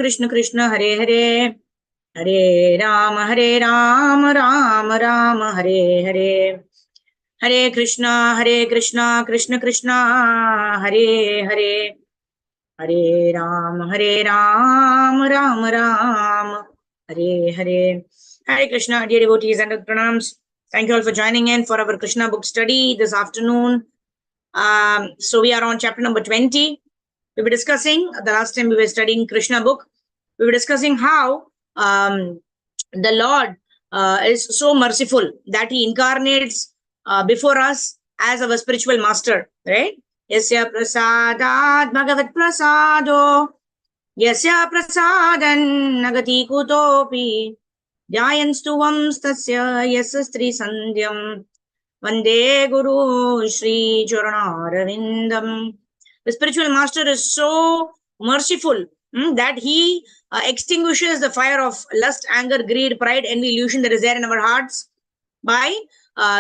Krishna Krishna Hare Hare, Hare Ram Ram Ram Hare Hare, Hare Krishna Krishna Krishna Hare Hare, Hare Ram Ram Ram Hare Hare. Hare Krishna, dear devotees and pranams. Thank you all for joining in for our Krishna book study this afternoon. So we are on chapter number 20. We were discussing, the last time we were studying Krishna book, we were discussing how the Lord is so merciful that he incarnates before us as our spiritual master, right? Yasya prasadat bhagavat prasado, yasya prasadan nagati kutopi, dhyayanstuvam stasya yasastri sandhyam, vande guru shri charanarvindam. The spiritual master is so merciful that he extinguishes the fire of lust, anger, greed, pride, envy, illusion that is there in our hearts by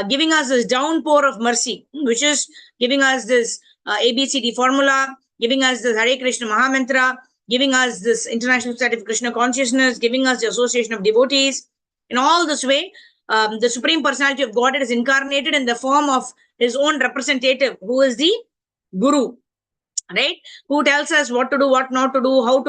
giving us this downpour of mercy, which is giving us this ABCD formula, giving us this Hare Krishna Mahamantra, giving us this international state of Krishna consciousness, giving us the association of devotees. In all this way, the Supreme Personality of Godhead is incarnated in the form of his own representative, who is the Guru, right? Who tells us what to do, what not to do, how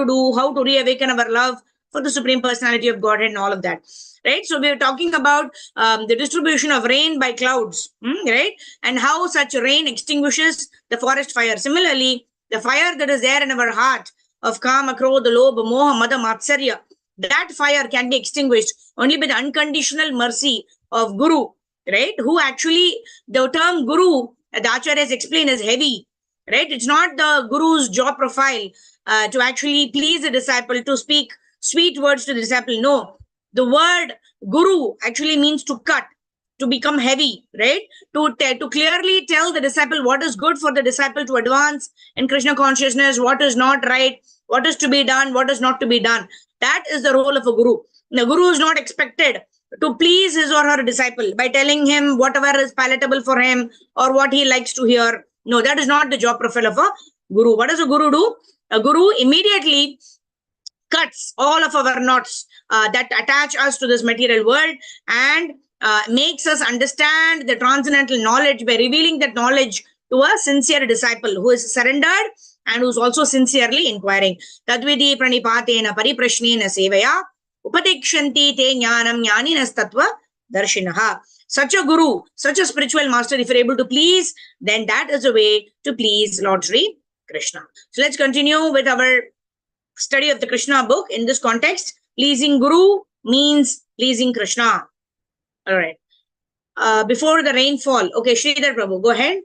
to reawaken our love for the Supreme Personality of Godhead and all of that, right? So we are talking about the distribution of rain by clouds, right? And how such rain extinguishes the forest fire. Similarly, the fire that is there in our heart of Kama, Krodha, Lobha, Moha, Mada, Matsarya, that fire can be extinguished only by the unconditional mercy of Guru, right? Who actually, the term Guru, the Acharyas explain, is heavy, right? It's not the Guru's job profile to actually please the disciple, to speak sweet words to the disciple. No, the word Guru actually means to cut, to become heavy, right? To clearly tell the disciple what is good for the disciple to advance in Krishna consciousness, what is not right, what is to be done, what is not to be done. That is the role of a Guru. The Guru is not expected to please his or her disciple by telling him whatever is palatable for him or what he likes to hear. No, that is not the job profile of a Guru. What does a Guru do? A Guru immediately cuts all of our knots that attach us to this material world and makes us understand the transcendental knowledge by revealing that knowledge to a sincere disciple who is surrendered and who is also sincerely inquiring. Tadvidi pranipatena pariprashnena sevaya upadekshanti te jnanam jnaninas tattva darshinaha. Such a Guru, such a spiritual master, if you're able to please, then that is a way to please Lord Sri Krishna. So let's continue with our study of the Krishna book in this context. Pleasing Guru means pleasing Krishna. All right. Before the rainfall. Okay, Sridhar Prabhu, go ahead.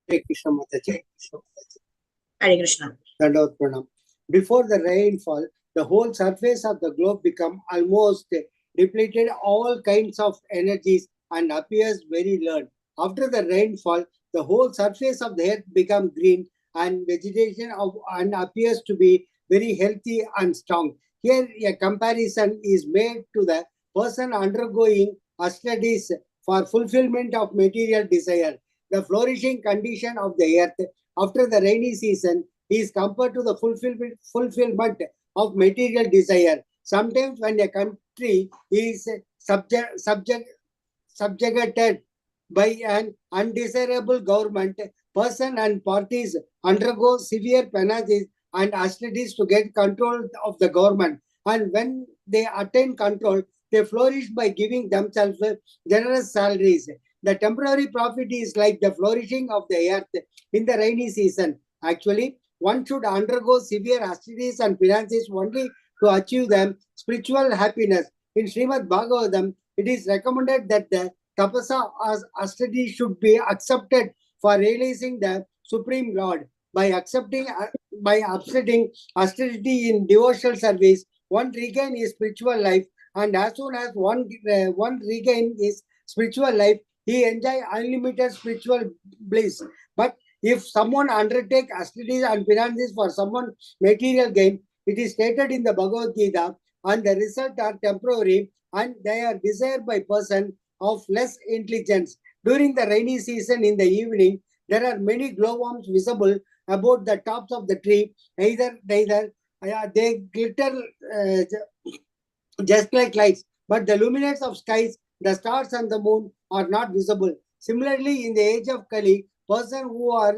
Hare Krishna Mataji. Hare Krishna. Before the rainfall, the whole surface of the globe become almost depleted all kinds of energies and appears very learned. After the rainfall, the whole surface of the earth become green and vegetation and appears to be very healthy and strong. Here a comparison is made to the person undergoing studies for fulfillment of material desire. The flourishing condition of the earth after the rainy season is compared to the fulfillment of material desire. Sometimes when a country is subjugated by an undesirable government, person and parties undergo severe penalties and austerities to get control of the government. And when they attain control, they flourish by giving themselves generous salaries. The temporary profit is like the flourishing of the earth in the rainy season. Actually, one should undergo severe austerities and penances only to achieve them spiritual happiness. In Srimad Bhagavatam, it is recommended that the tapasa as austerity should be accepted for realizing the Supreme Lord. By absetting austerity in devotional service, one regain his spiritual life, and as soon as one regain his spiritual life, he enjoy unlimited spiritual bliss. But if someone undertake austerities and penances for someone material gain, it is stated in the Bhagavad Gita, and the result are temporary and they are desired by person of less intelligence. During the rainy season in the evening, There are many glowworms visible about the tops of the tree. Either they glitter just like lights, but the luminance of skies, the stars and the moon are not visible. Similarly, in the age of Kali, persons who are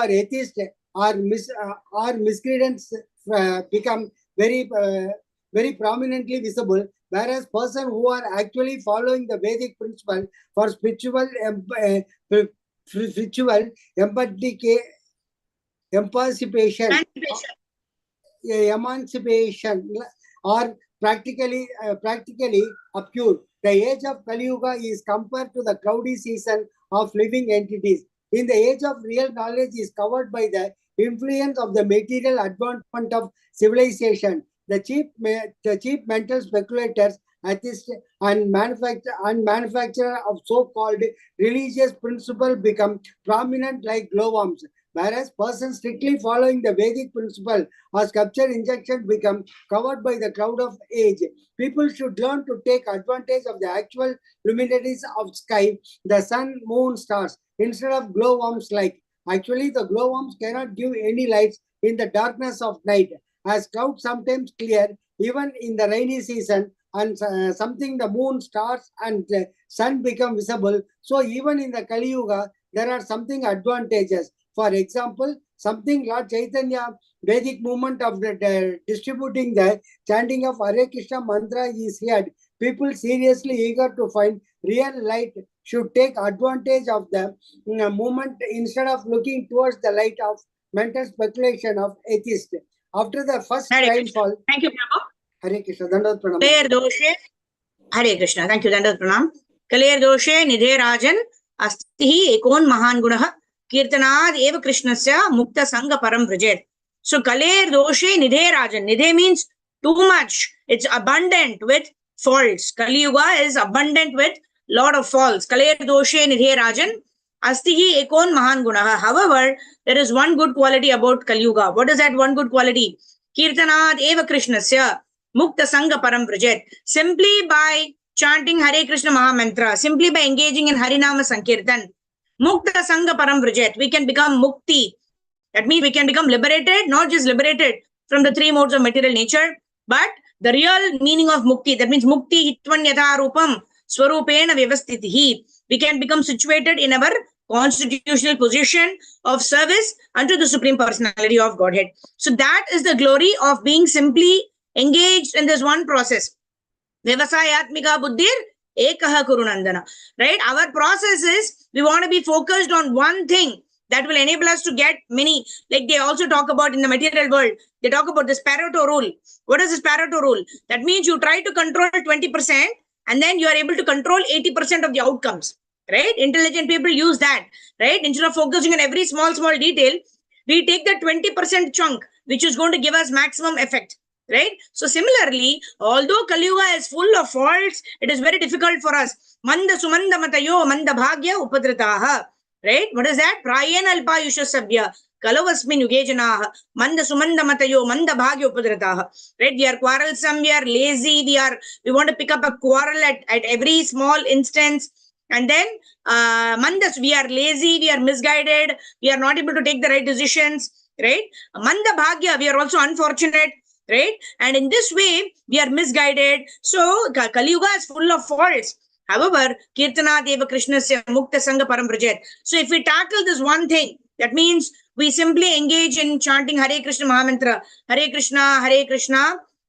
atheists or miscreants become very prominently visible, whereas persons who are actually following the Vedic principle for spiritual emancipation, emancipation or practically obscure. The age of Kali Yuga is compared to the cloudy season of living entities. In the age of real knowledge is covered by the influence of the material advancement of civilization. The cheap mental speculators, atheists, and manufacturer of so-called religious principle become prominent like glowworms. Whereas persons strictly following the Vedic principle or sculpture injection become covered by the cloud of age. People should learn to take advantage of the actual luminaries of sky, the sun, moon, stars, instead of glowworms like. Actually, the glowworms cannot give any lights in the darkness of night, as clouds sometimes clear even in the rainy season, and something the moon, stars, and sun become visible. So even in the Kali Yuga, there are something advantages. For example, something Lord Chaitanya Vedic movement of distributing the chanting of Hare Krishna mantra is heard. People seriously eager to find real light should take advantage of the movement instead of looking towards the light of mental speculation of atheists. After the first Hare Krishna. rainfall, Thank you, Prabhu. Hare Krishna, Dandavat Pranam. Clear doshe. Hare Krishna. Thank you, Dandavat Pranam. Clear doshe nidhe rajan astihi ekon mahan gunah kirtanad eva krishnasya mukta sangha param vrajet. So Kaler doshe nidhe rajan. Nidhe means too much. It's abundant with faults. Kali Yuga is abundant with lot of faults. Kaler doshe nidhe rajan astihi ekon mahan gunah. However, there is one good quality about Kali Yuga. What is that one good quality? Kirtanad eva krishnasya mukta sangha param vrajet. Simply by chanting Hare Krishna Mahamantra, simply by engaging in Harinama Sankirtan, Mukta Sangha Param Vrajet, we can become Mukti. That means we can become liberated, not just liberated from the three modes of material nature, but the real meaning of Mukti. That means Mukti Hitvan Yatha Rupam Swarupena Vyavastitihi. We can become situated in our constitutional position of service unto the Supreme Personality of Godhead. So that is the glory of being simply engaged in this one process. Vyavasayatmika buddhir ekaha kurunandana. Right? Our process is we want to be focused on one thing that will enable us to get many. Like they also talk about in the material world, they talk about this Pareto rule. What is this Pareto rule? That means you try to control 20% and then you are able to control 80% of the outcomes. Right? Intelligent people use that. Right? Instead of focusing on every small detail, we take the 20% chunk, which is going to give us maximum effect. Right? So similarly, although Kali Yuga is full of faults, it is very difficult for us. Manda sumanda matayo manda bhagya upadrataha. Right? What is that? Prayena alpa yushasabhya kalavasmin yugejanaha manda sumanda matayo manda bhagya upadrataha. Right? We are quarrelsome, we are lazy, we want to pick up a quarrel at every small instance. And then mandas, we are lazy, we are misguided, we are not able to take the right decisions. Right? Manda bhagya, we are also unfortunate. Right? And in this way, we are misguided. So, Kali Yuga is full of faults. However, Kirtana Deva Krishnasya Mukta Sangha Param Vrajet. So, if we tackle this one thing, that means we simply engage in chanting Hare Krishna Mahamantra, Hare Krishna,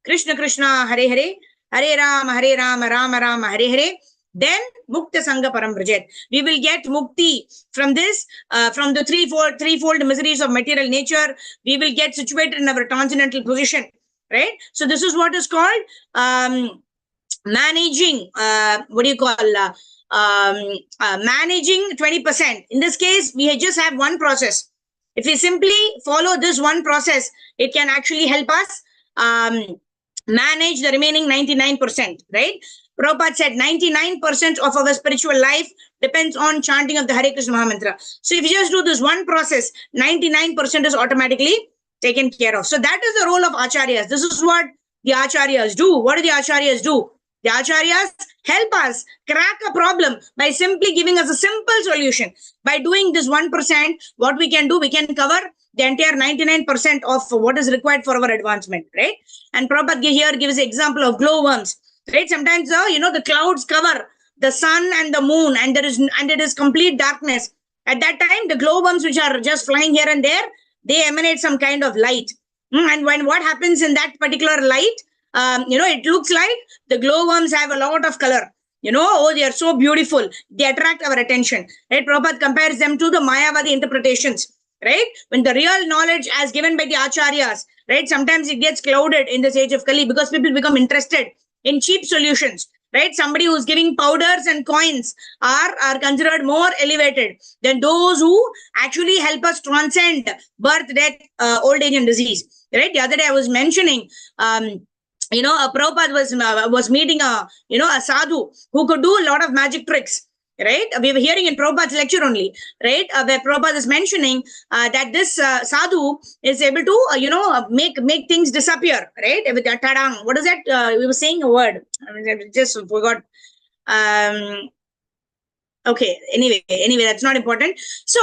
Krishna Krishna, Hare Hare, Hare Rama, Rama Rama, Hare Hare. Then Mukta Sangha Param Vrajet. We will get mukti from this, from the threefold miseries of material nature. We will get situated in our transcendental position. Right? So this is what is called managing, managing 20%. In this case, we just have one process. If we simply follow this one process, it can actually help us manage the remaining 99%. Right? Prabhupada said 99% of our spiritual life depends on chanting of the Hare Krishna Mahamantra. So if you just do this one process, 99% is automatically taken care of. So that is the role of acharyas. This is what the acharyas do. What do the acharyas do? The acharyas help us crack a problem by simply giving us a simple solution. By doing this 1%, what we can do, we can cover the entire 99% of what is required for our advancement, right? And Prabhupada here gives the example of glowworms, right? Sometimes, the clouds cover the sun and the moon, and it is complete darkness. At that time, the glowworms, which are just flying here and there, they emanate some kind of light. And when what happens in that particular light, it looks like the glowworms have a lot of color. They are so beautiful. They attract our attention. Right? Prabhupada compares them to the Mayavadi interpretations. Right? When the real knowledge as given by the acharyas, right? Sometimes it gets clouded in this age of Kali because people become interested in cheap solutions. Right? Somebody who's giving powders and coins are considered more elevated than those who actually help us transcend birth, death, old age and disease. Right? The other day I was mentioning, Prabhupada was meeting a sadhu who could do a lot of magic tricks. Right? We were hearing in Prabhupada's lecture only, right? Where Prabhupada is mentioning that this sadhu is able to, make things disappear, right? With that tadang. What is that? We were saying a word. I just forgot. Okay. Anyway, that's not important. So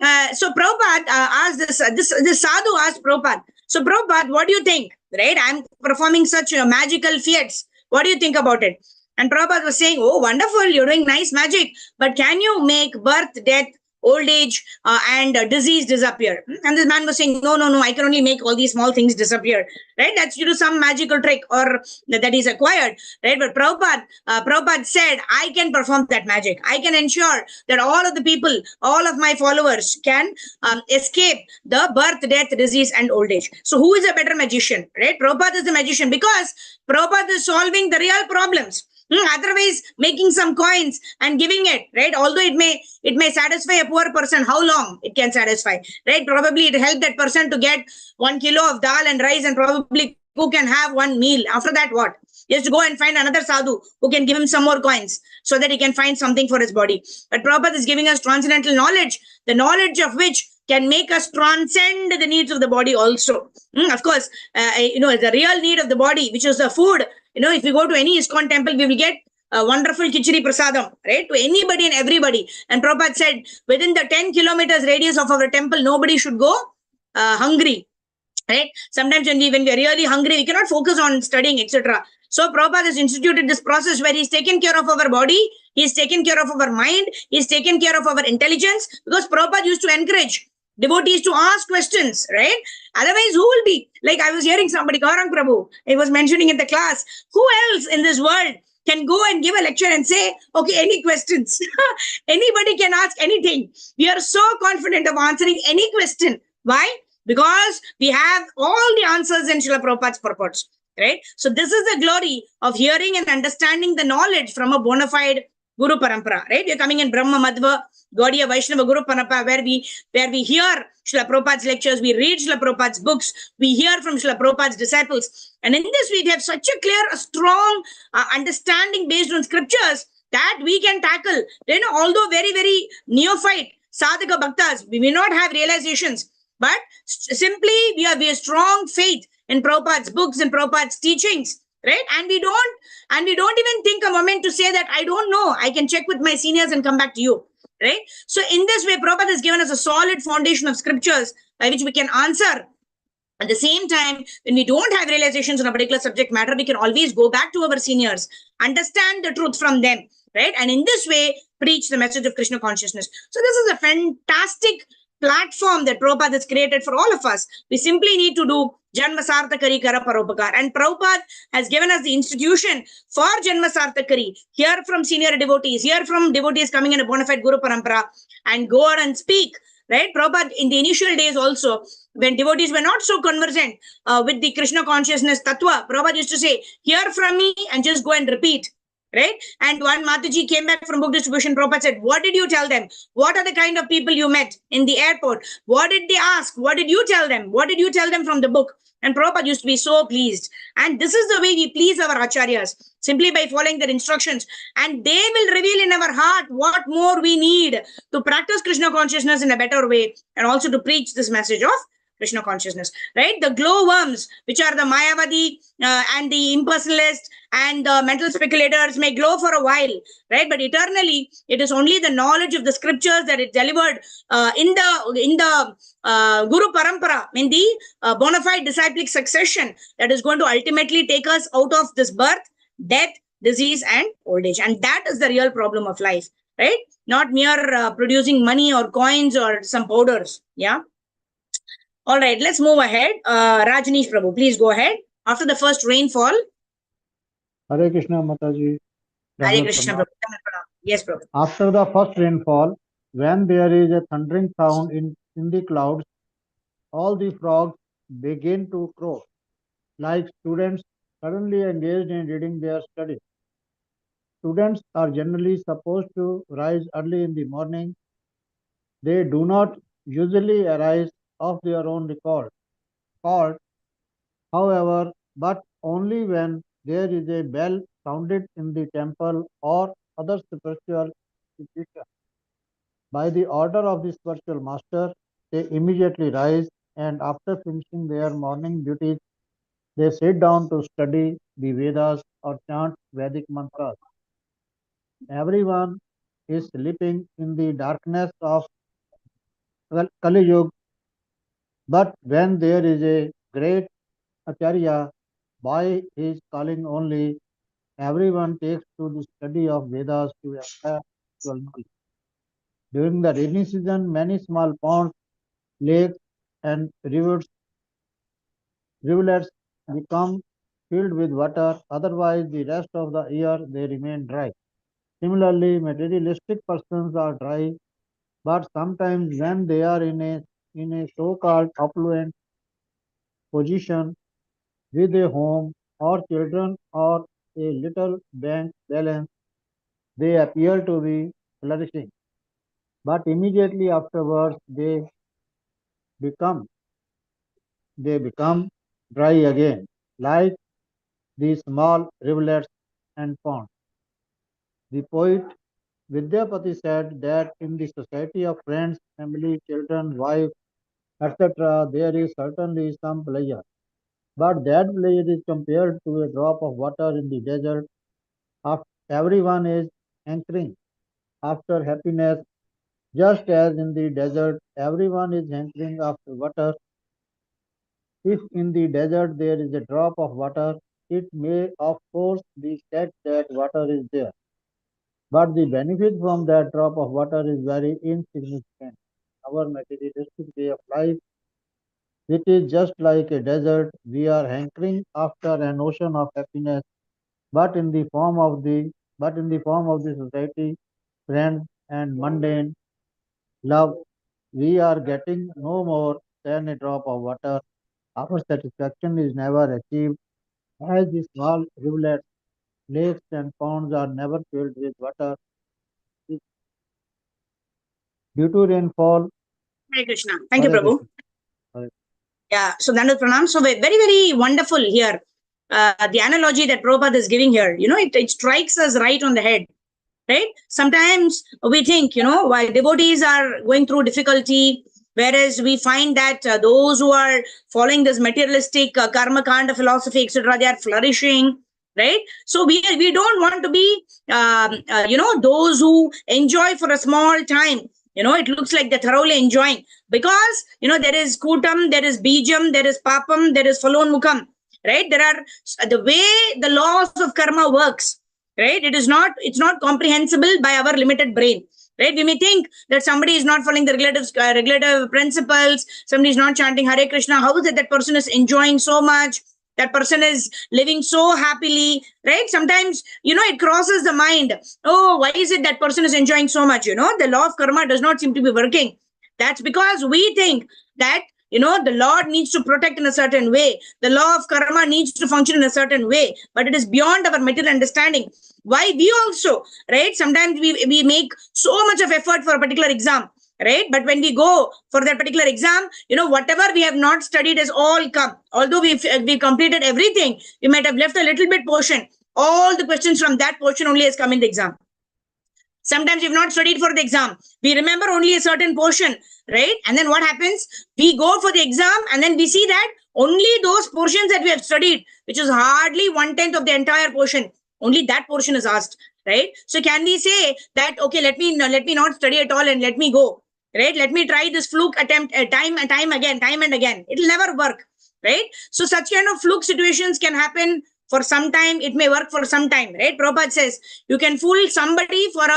Prabhupada asked this sadhu asked Prabhupada. So Prabhupada, what do you think? Right? I'm performing such magical feats. What do you think about it? And Prabhupada was saying, oh, wonderful, you're doing nice magic, but can you make birth, death, old age, and disease disappear? And this man was saying, no, I can only make all these small things disappear, right? That's due to some magical trick or that is acquired, right? But Prabhupada said, I can perform that magic. I can ensure that all of the people, all of my followers can escape the birth, death, disease, and old age. So who is a better magician, right? Prabhupada is the magician because Prabhupada is solving the real problems. Otherwise, making some coins and giving it, right? Although it may satisfy a poor person, how long it can satisfy, right? Probably it helped that person to get 1 kilo of dal and rice and probably cook and have one meal. After that, what? He has to go and find another sadhu who can give him some more coins so that he can find something for his body. But Prabhupada is giving us transcendental knowledge, the knowledge of which can make us transcend the needs of the body also. Of course, the real need of the body, which is the food. If we go to any ISKCON temple, we will get a wonderful khichdi prasadam, right? To anybody and everybody. And Prabhupada said, within the 10 kilometers radius of our temple, nobody should go hungry, right? Sometimes when we are really hungry, we cannot focus on studying, etc. So Prabhupada has instituted this process where he's taken care of our body, he's taken care of our mind, he's taken care of our intelligence, because Prabhupada used to encourage devotees to ask questions, right? Otherwise, who will be? Like I was hearing somebody, Gaurang Prabhu, he was mentioning in the class, who else in this world can go and give a lecture and say, okay, any questions? Anybody can ask anything. We are so confident of answering any question. Why? Because we have all the answers in Srila Prabhupada's purports, right? So this is the glory of hearing and understanding the knowledge from a bona fide Guru Parampara, right? We are coming in Brahma Madhva, Gaudiya Vaishnava Guru Parampara, where we hear Srila Prabhupada's lectures, we read Srila Prabhupada's books, we hear from Srila Prabhupada's disciples. And in this, we have such a clear, strong understanding based on scriptures that we can tackle. Although very, very neophyte, sadhaka bhaktas, we may not have realizations, but simply we have strong faith in Prabhupada's books and Prabhupada's teachings. Right? And we don't even think a moment to say that I don't know. I can check with my seniors and come back to you. Right? So in this way, Prabhupada has given us a solid foundation of scriptures by which we can answer. At the same time, when we don't have realizations on a particular subject matter, we can always go back to our seniors, understand the truth from them, right? And in this way, preach the message of Krishna consciousness. So this is a fantastic platform that Prabhupada has created for all of us. We simply need to do Janma Sarthakari Kara Paropakar. And Prabhupada has given us the institution for Janma Sarthakari. Hear from senior devotees, hear from devotees coming in a bona fide Guru Parampara, and go out and speak. Right? Prabhupada, in the initial days also, when devotees were not so conversant with the Krishna consciousness tattva, Prabhupada used to say, hear from me and just go and repeat. Right? And one Mataji came back from book distribution. Prabhupada said, what did you tell them? What are the kind of people you met in the airport? What did they ask? What did you tell them? What did you tell them from the book? And Prabhupada used to be so pleased. And this is the way we please our acharyas, simply by following their instructions. And they will reveal in our heart what more we need to practice Krishna consciousness in a better way, and also to preach this message of Krishna consciousness, right? The glowworms, which are the Mayavadi and the impersonalists and the mental speculators, may glow for a while, right? But eternally, it is only the knowledge of the scriptures that is delivered in the Guru Parampara, in the bona fide disciplic succession, that is going to ultimately take us out of this birth, death, disease, and old age. And that is the real problem of life, right? Not mere producing money or coins or some powders. Yeah. All right, let's move ahead. Rajneesh Prabhu, please go ahead. After the first rainfall. Hare Krishna Mataji. Hare Krishna Prabhu. Yes, Prabhu. After the first rainfall, when there is a thundering sound in the clouds, all the frogs begin to crow, like students suddenly engaged in reading their studies. Students are generally supposed to rise early in the morning. They do not usually arise of their own accord, however, but only when there is a bell sounded in the temple or other spiritual institution. By the order of the spiritual master, they immediately rise, and after finishing their morning duties, they sit down to study the Vedas or chant Vedic mantras. Everyone is sleeping in the darkness of Kali Yuga, but when there is a great Acharya by his calling only, everyone takes to the study of Vedas to acquire spiritual knowledge. During the rainy season, many small ponds, lakes, and rivulets become filled with water, otherwise, the rest of the year they remain dry. Similarly, materialistic persons are dry, but sometimes when they are in a so-called affluent position with a home or children or a little bank balance, they appear to be flourishing. But immediately afterwards become they become dry again, like the small rivulets and ponds. The poet Vidyapati said that in the society of friends, family, children, wife, etc., there is certainly some pleasure. But that pleasure is compared to a drop of water in the desert. Everyone is hankering after happiness, just as in the desert everyone is hankering after water. If in the desert there is a drop of water, it may of course be said that water is there. But the benefit from that drop of water is very insignificant. Our materialistic way of life, which is just like a desert, we are hankering after an ocean of happiness, but in the form of the society, friends, and mundane love, we are getting no more than a drop of water. Our satisfaction is never achieved, as the small rivulets, lakes, and ponds are never filled with water. Due to rainfall, Hare Krishna. Thank you, Hare Prabhu. Krishna. Hare Yeah, so Dandavat Pranam. So very, very wonderful here. The analogy that Prabhupada is giving here, it strikes us right on the head, right? Sometimes we think, while devotees are going through difficulty, whereas we find that those who are following this materialistic karma kanda philosophy, etc., they are flourishing, right? So we don't want to be, those who enjoy for a small time. It looks like they're thoroughly enjoying because, there is kutam, there is bijam, there is papam, there is falonmukam, right? There are the way the laws of karma works, right? It's not comprehensible by our limited brain, right? We may think that somebody is not following the regulative principles, somebody is not chanting Hare Krishna. How is it that person is enjoying so much? That person is living so happily, right? Sometimes, it crosses the mind. Oh, why is it that person is enjoying so much? The law of karma does not seem to be working. That's because we think that, the Lord needs to protect in a certain way. The law of karma needs to function in a certain way, but it is beyond our material understanding. Why we also, right? Sometimes we make so much of effort for a particular exam, right? But when we go for that particular exam, whatever we have not studied has all come. Although we completed everything, we might have left a little bit portion. All the questions from that portion only has come in the exam. Sometimes we've not studied for the exam. We remember only a certain portion, right? And then what happens? We go for the exam and then we see that only those portions that we have studied, which is hardly 1/10 of the entire portion, only that portion is asked, right? So can we say that, okay, let me not study at all and let me go, right? Let me try this fluke attempt time and again. It'll never work, right? So such kind of fluke situations can happen for some time. It may work for some time, right? Prabhupada says you can fool somebody for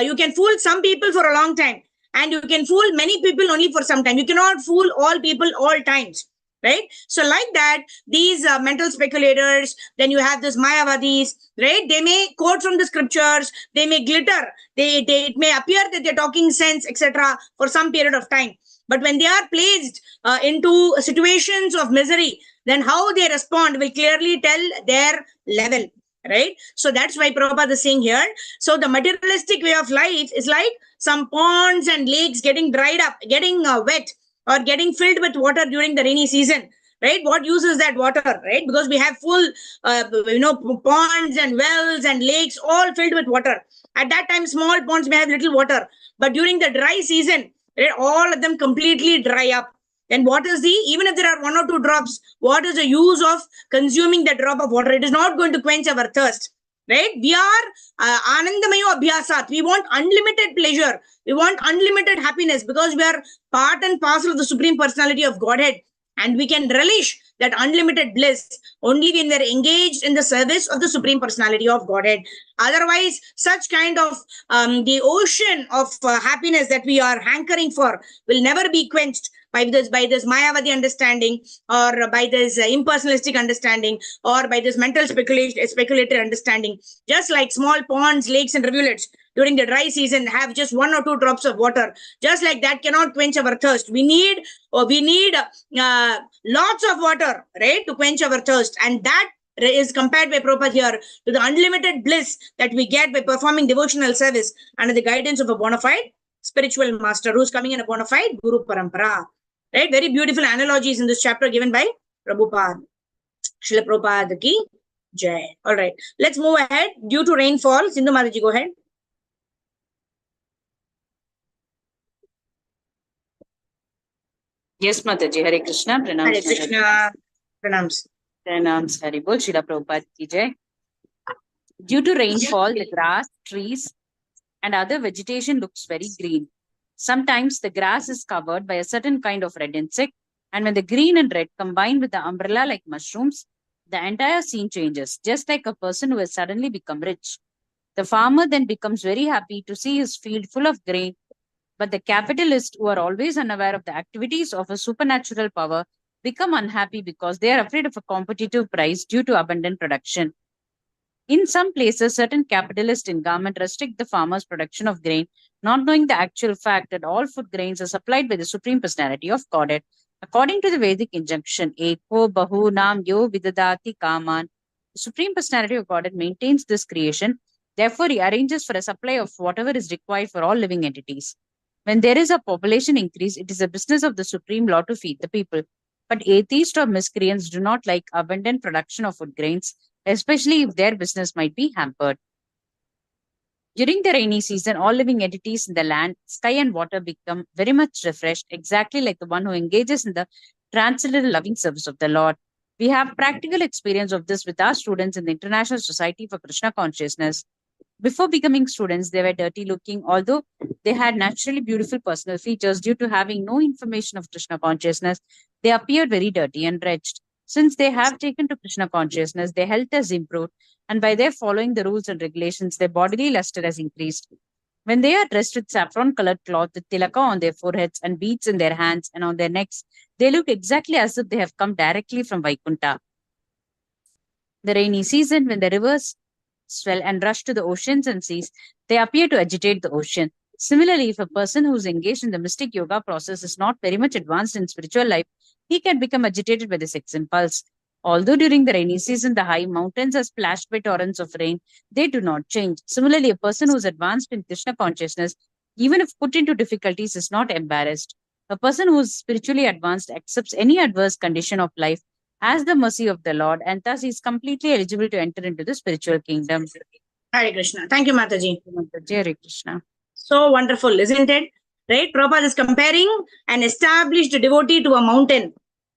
you can fool some people for a long time, and you can fool many people only for some time. You cannot fool all people all times, right? So like that, these mental speculators, then you have this Mayavadis, right? They may quote from the scriptures, they may glitter, it may appear that they're talking sense, etc., for some period of time. But when they are placed into situations of misery, then how they respond will clearly tell their level, right? So that's why Prabhupada is saying here. So the materialistic way of life is like some ponds and lakes getting dried up, getting wet, or getting filled with water during the rainy season, right? What use is that water, right? Because we have full, ponds and wells and lakes all filled with water. At that time, small ponds may have little water, but during the dry season, right, all of them completely dry up. Then what is even if there are 1 or 2 drops, what is the use of consuming that drop of water? It is not going to quench our thirst, right? We are anandamayo abhyasat. We want unlimited pleasure. We want unlimited happiness because we are part and parcel of the Supreme Personality of Godhead. And we can relish that unlimited bliss only when we are engaged in the service of the Supreme Personality of Godhead. Otherwise, such kind of the ocean of happiness that we are hankering for will never be quenched by this Mayavadi understanding, or by this impersonalistic understanding, or by this mental speculative understanding. Just like small ponds, lakes, and rivulets during the dry season have just 1 or 2 drops of water, just like that cannot quench our thirst. We need lots of water, right, to quench our thirst. And that is compared by Prabhupada here to the unlimited bliss that we get by performing devotional service under the guidance of a bona fide spiritual master who's coming in a bona fide Guru Parampara. Right? Very beautiful analogies in this chapter given by Prabhupada. Srila Prabhupada ki jai. All right. Let's move ahead. Due to rainfall, Sindhu Mataji, go ahead. Yes, Mataji. Hare Krishna. Pranams. Hare Krishna. Pranams. Pranams. Hare Bol. Srila Prabhupada ki jai. Due to rainfall, the grass, trees, and other vegetation looks very green. Sometimes the grass is covered by a certain kind of red insect, and when the green and red combine with the umbrella-like mushrooms, the entire scene changes, just like a person who has suddenly become rich. The farmer then becomes very happy to see his field full of grain, but the capitalists, who are always unaware of the activities of a supernatural power, become unhappy because they are afraid of a competitive price due to abundant production. In some places, certain capitalists in government restrict the farmers' production of grain, not knowing the actual fact that all food grains are supplied by the Supreme Personality of Godhead. According to the Vedic injunction, Eko Bahu Nam Yo Vidadati Kaman, the Supreme Personality of Godhead maintains this creation. Therefore, he arranges for a supply of whatever is required for all living entities. When there is a population increase, it is a business of the Supreme Law to feed the people. But atheists or miscreants do not like abundant production of food grains, especially if their business might be hampered. During the rainy season, all living entities in the land, sky, and water become very much refreshed, exactly like the one who engages in the transcendental loving service of the Lord. We have practical experience of this with our students in the International Society for Krishna Consciousness. Before becoming students, they were dirty looking, although they had naturally beautiful personal features. Due to having no information of Krishna consciousness, they appeared very dirty and wretched. Since they have taken to Krishna consciousness, their health has improved, and by their following the rules and regulations, their bodily luster has increased. When they are dressed with saffron-colored cloth, with tilaka on their foreheads and beads in their hands and on their necks, they look exactly as if they have come directly from Vaikuntha. The rainy season, when the rivers swell and rush to the oceans and seas, they appear to agitate the ocean. Similarly, if a person who is engaged in the mystic yoga process is not very much advanced in spiritual life, he can become agitated by the sex impulse. Although during the rainy season, the high mountains are splashed by torrents of rain, they do not change. Similarly, a person who is advanced in Krishna consciousness, even if put into difficulties, is not embarrassed. A person who is spiritually advanced accepts any adverse condition of life as the mercy of the Lord, and thus is completely eligible to enter into the spiritual kingdom. Hare Krishna. Thank you, Mataji. Hare Krishna. So wonderful, isn't it? Right? Prabhupada is comparing an established devotee to a mountain.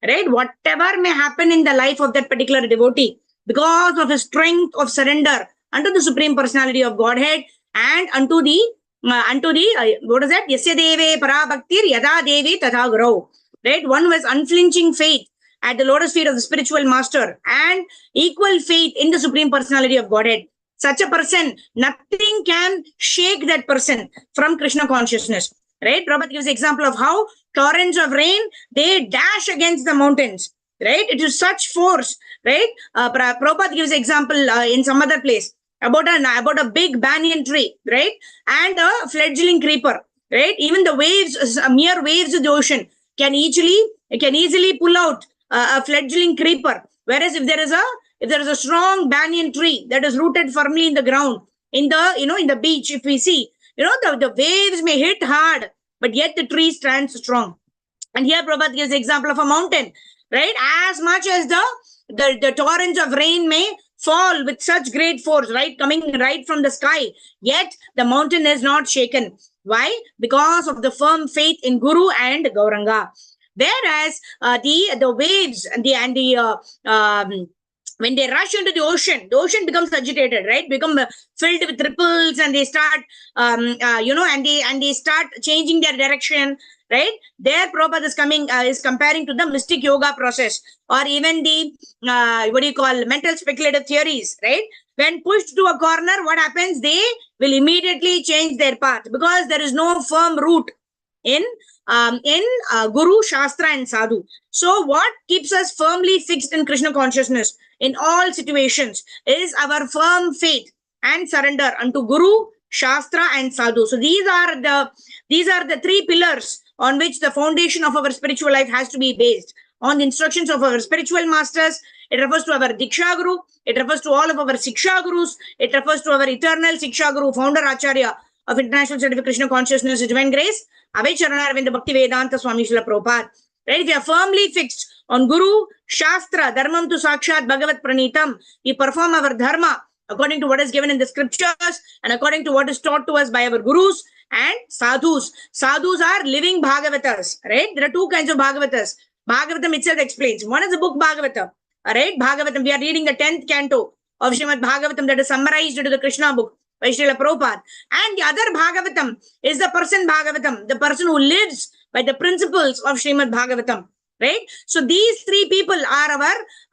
Right? Whatever may happen in the life of that particular devotee, because of his strength of surrender unto the Supreme Personality of Godhead and unto the what is that? Yasya deve para bhaktir yada devi tatha guru. Right? One who has unflinching faith at the lotus feet of the spiritual master and equal faith in the Supreme Personality of Godhead. Such a person, nothing can shake that person from Krishna consciousness. Right? Prabhupada gives example of how torrents of rain, they dash against the mountains. Right? It is such force. Right? Prabhupada gives example in some other place about a big banyan tree. Right? And a fledgling creeper. Right? Even the waves, mere waves of the ocean can easily pull out a fledgling creeper. Whereas if there is a strong banyan tree that is rooted firmly in the ground, in the beach, if we see, the waves may hit hard, but yet the tree stands strong. And here Prabhupada gives the example of a mountain, right? As much as the torrents of rain may fall with such great force, right, coming right from the sky, yet the mountain is not shaken. Why? Because of the firm faith in Guru and Gauranga. Whereas the waves and when they rush into the ocean becomes agitated, right? Become filled with ripples, and they start, and they start changing their direction, right? There, Prabhupada is comparing to the mystic yoga process, or even the mental speculative theories, right? When pushed to a corner, what happens? They will immediately change their path because there is no firm root in Guru, Shastra, and Sadhu. So what keeps us firmly fixed in Krishna consciousness in all situations is our firm faith and surrender unto Guru, Shastra, and Sadhu. So these are the three pillars on which the foundation of our spiritual life has to be based. On the instructions of our spiritual masters. It refers to our Diksha Guru. It refers to all of our Siksha Gurus. It refers to our eternal Siksha Guru, founder Acharya of International Center for Krishna Consciousness, Divine Grace, Abhay Charanaravinda Bhakti Vedanta Swami Srila Prabhupada. Right? If you are firmly fixed on Guru, Shastra, Dharmam tu Sakshat Bhagavat Pranitam, we perform our Dharma according to what is given in the scriptures and according to what is taught to us by our Gurus and Sadhus. Sadhus are living Bhagavatas. Right? There are two kinds of Bhagavatas. Bhagavatam itself explains. One is the book Bhagavata. Right? Bhagavatam, we are reading the 10th canto of Srimad Bhagavatam that is summarized into the Krishna book by Srila Prabhupada. And the other Bhagavatam is the person Bhagavatam, the person who lives by the principles of Srimad Bhagavatam. Right? So these three people are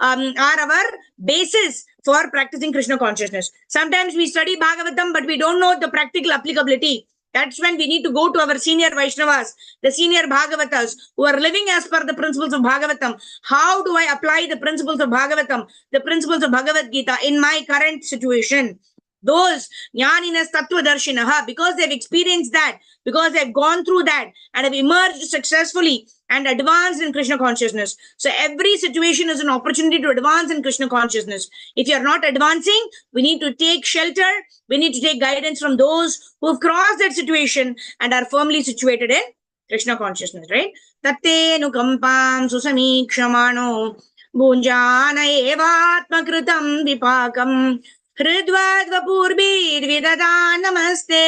our basis for practicing Krishna consciousness. Sometimes we study Bhagavatam, but we don't know the practical applicability. That's when we need to go to our senior Vaishnavas, the senior Bhagavatas, who are living as per the principles of Bhagavatam. How do I apply the principles of Bhagavatam, the principles of Bhagavad Gita in my current situation? Those Jnaninas Tattvadarshinaha, because they've experienced that, because they've gone through that and have emerged successfully and advanced in Krishna consciousness. So every situation is an opportunity to advance in Krishna consciousness. If you're not advancing, we need to take shelter. We need to take guidance from those who have crossed that situation and are firmly situated in Krishna consciousness, right? Tatte nukampam susamikshamano bhunjana evatma kritam vipakam हृद्वद्वपूर्भिर्विदधा नमस्ते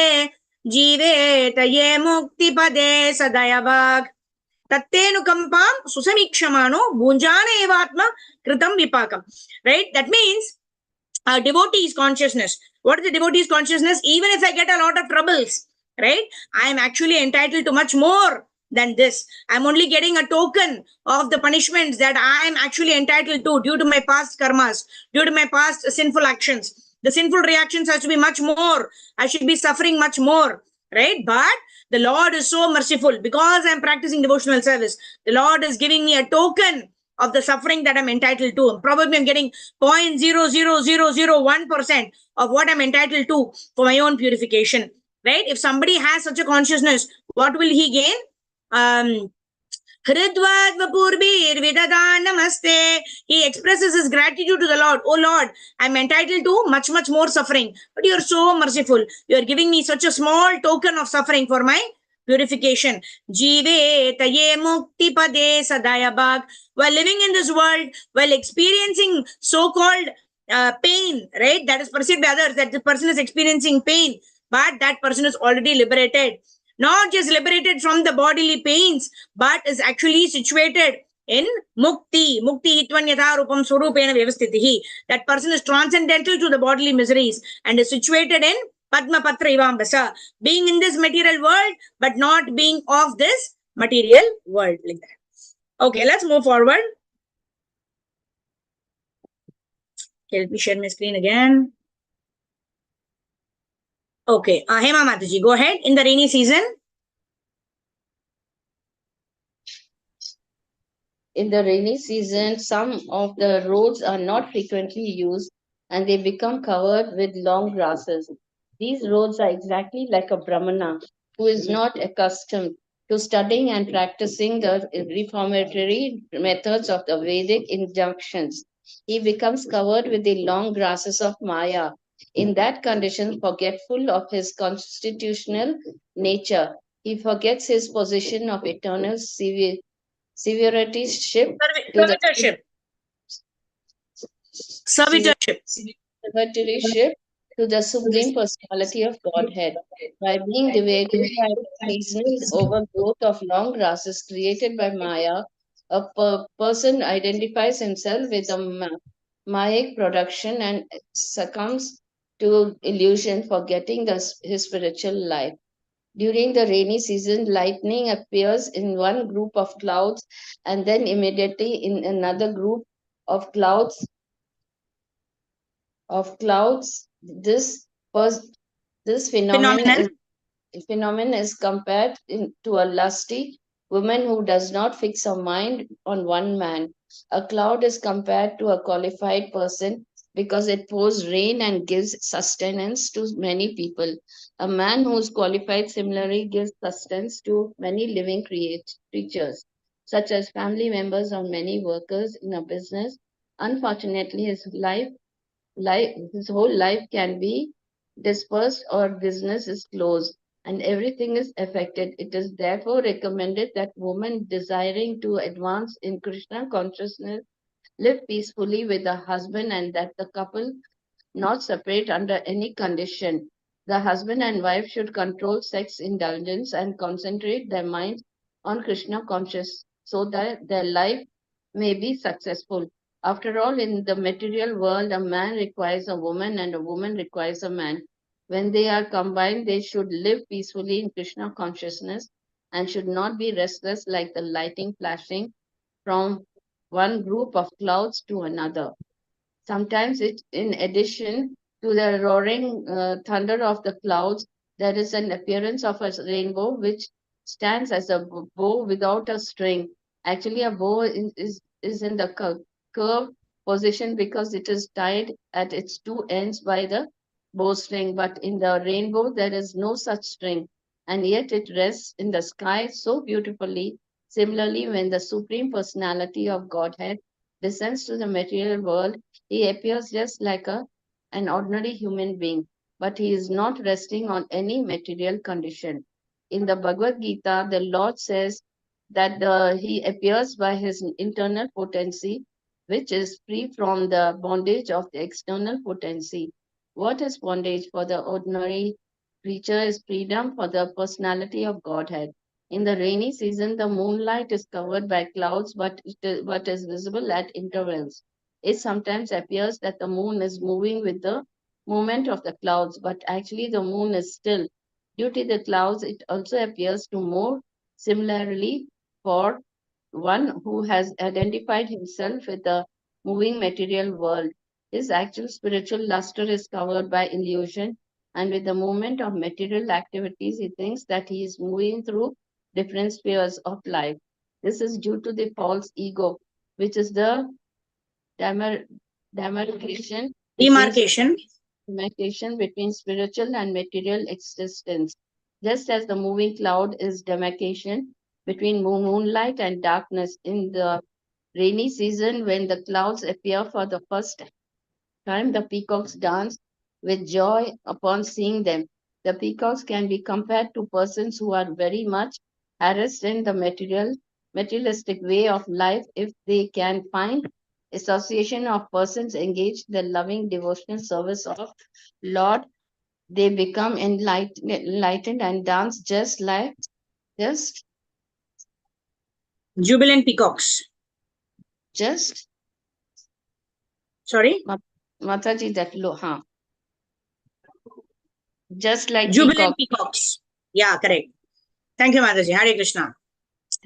जीवेत ये मुक्तिपदे सदयवाक् तत्तेनुकम्पां सुसमीक्षमानो भुञ्जान एवात्मा कृतं विपाकम्. Right? That means devotee's consciousness. What is the devotee's consciousness? Even if I get a lot of troubles, right, I am actually entitled to much more than this. I'm only getting a token of the punishments that I am actually entitled to due to my past karmas, due to my past sinful actions. The sinful reactions has to be much more. I should be suffering much more, right? But the Lord is so merciful because I'm practicing devotional service. The Lord is giving me a token of the suffering that I'm entitled to. Probably I'm getting 0.00001% of what I'm entitled to for my own purification, right? If somebody has such a consciousness, what will he gain? He expresses his gratitude to the Lord. Oh Lord, I'm entitled to much, much more suffering. But you're so merciful. You're giving me such a small token of suffering for my purification. While living in this world, while experiencing so-called pain, right? That is perceived by others, that the person is experiencing pain, but that person is already liberated. Not just liberated from the bodily pains, but is actually situated in mukti. Mukti hitvanyata rupam swarupena vyavastitihi. That person is transcendental to the bodily miseries and is situated in Padma Patra Ivambasa, being in this material world, but not being of this material world, like that. Okay, let's move forward. Okay, let me share my screen again. Okay, Hema Mataji, go ahead. In the rainy season, in the rainy season, some of the roads are not frequently used and they become covered with long grasses. These roads are exactly like a Brahmana who is not accustomed to studying and practicing the reformatory methods of the Vedic injunctions. He becomes covered with the long grasses of Maya. In that condition, forgetful of his constitutional nature, he forgets his position of eternal servitorship to the servitorship. Servitorship. servitorship to the Supreme Personality of Godhead. By being divided by the seasonal overgrowth of long grasses created by Maya, a person identifies himself with a Mayic production and succumbs to illusion, forgetting his spiritual life. During the rainy season, lightning appears in one group of clouds and then immediately in another group of clouds. This this Phenomenon. phenomenon is compared to a lusty woman who does not fix her mind on one man. A cloud is compared to a qualified person because it pours rain and gives sustenance to many people. A man who is qualified similarly gives sustenance to many living creatures, such as family members or many workers in a business. Unfortunately, his whole life can be dispersed or business is closed and everything is affected. It is therefore recommended that women desiring to advance in Krishna consciousness live peacefully with a husband and that the couple not separate under any condition. The husband and wife should control sex indulgence and concentrate their minds on Krishna conscious so that their life may be successful. After all, in the material world, a man requires a woman and a woman requires a man. When they are combined, they should live peacefully in Krishna consciousness and should not be restless like the lightning flashing from one group of clouds to another. Sometimes in addition to the roaring thunder of the clouds, there is an appearance of a rainbow which stands as a bow without a string. Actually, a bow is in the curved position because it is tied at its two ends by the bowstring. But in the rainbow, there is no such string, and yet it rests in the sky so beautifully. Similarly, when the Supreme Personality of Godhead descends to the material world, he appears just like an ordinary human being, but he is not resting on any material condition. In the Bhagavad Gita, the Lord says that he appears by his internal potency, which is free from the bondage of the external potency. What is bondage for the ordinary creature is freedom for the personality of Godhead. In the rainy season, the moonlight is covered by clouds, but is visible at intervals. It sometimes appears that the moon is moving with the movement of the clouds, but actually the moon is still. Due to the clouds, it also appears to move. Similarly, for one who has identified himself with the moving material world, his actual spiritual luster is covered by illusion, and with the movement of material activities, he thinks that he is moving through different spheres of life. This is due to the false ego, which is the demarcation Demarcation. between spiritual and material existence. Just as the moving cloud is demarcation between moonlight and darkness in the rainy season when the clouds appear for the first time, the peacocks dance with joy upon seeing them. The peacocks can be compared to persons who are very much harassed in the materialistic way of life if they can find association of persons engaged in the loving devotional service of Lord. They become enlightened and dance just Jubilant peacocks. Sorry? Mataji, that low, huh? Just like Jubilant peacocks. peacocks. Yeah, correct. Thank you, Mataji. Hare Krishna.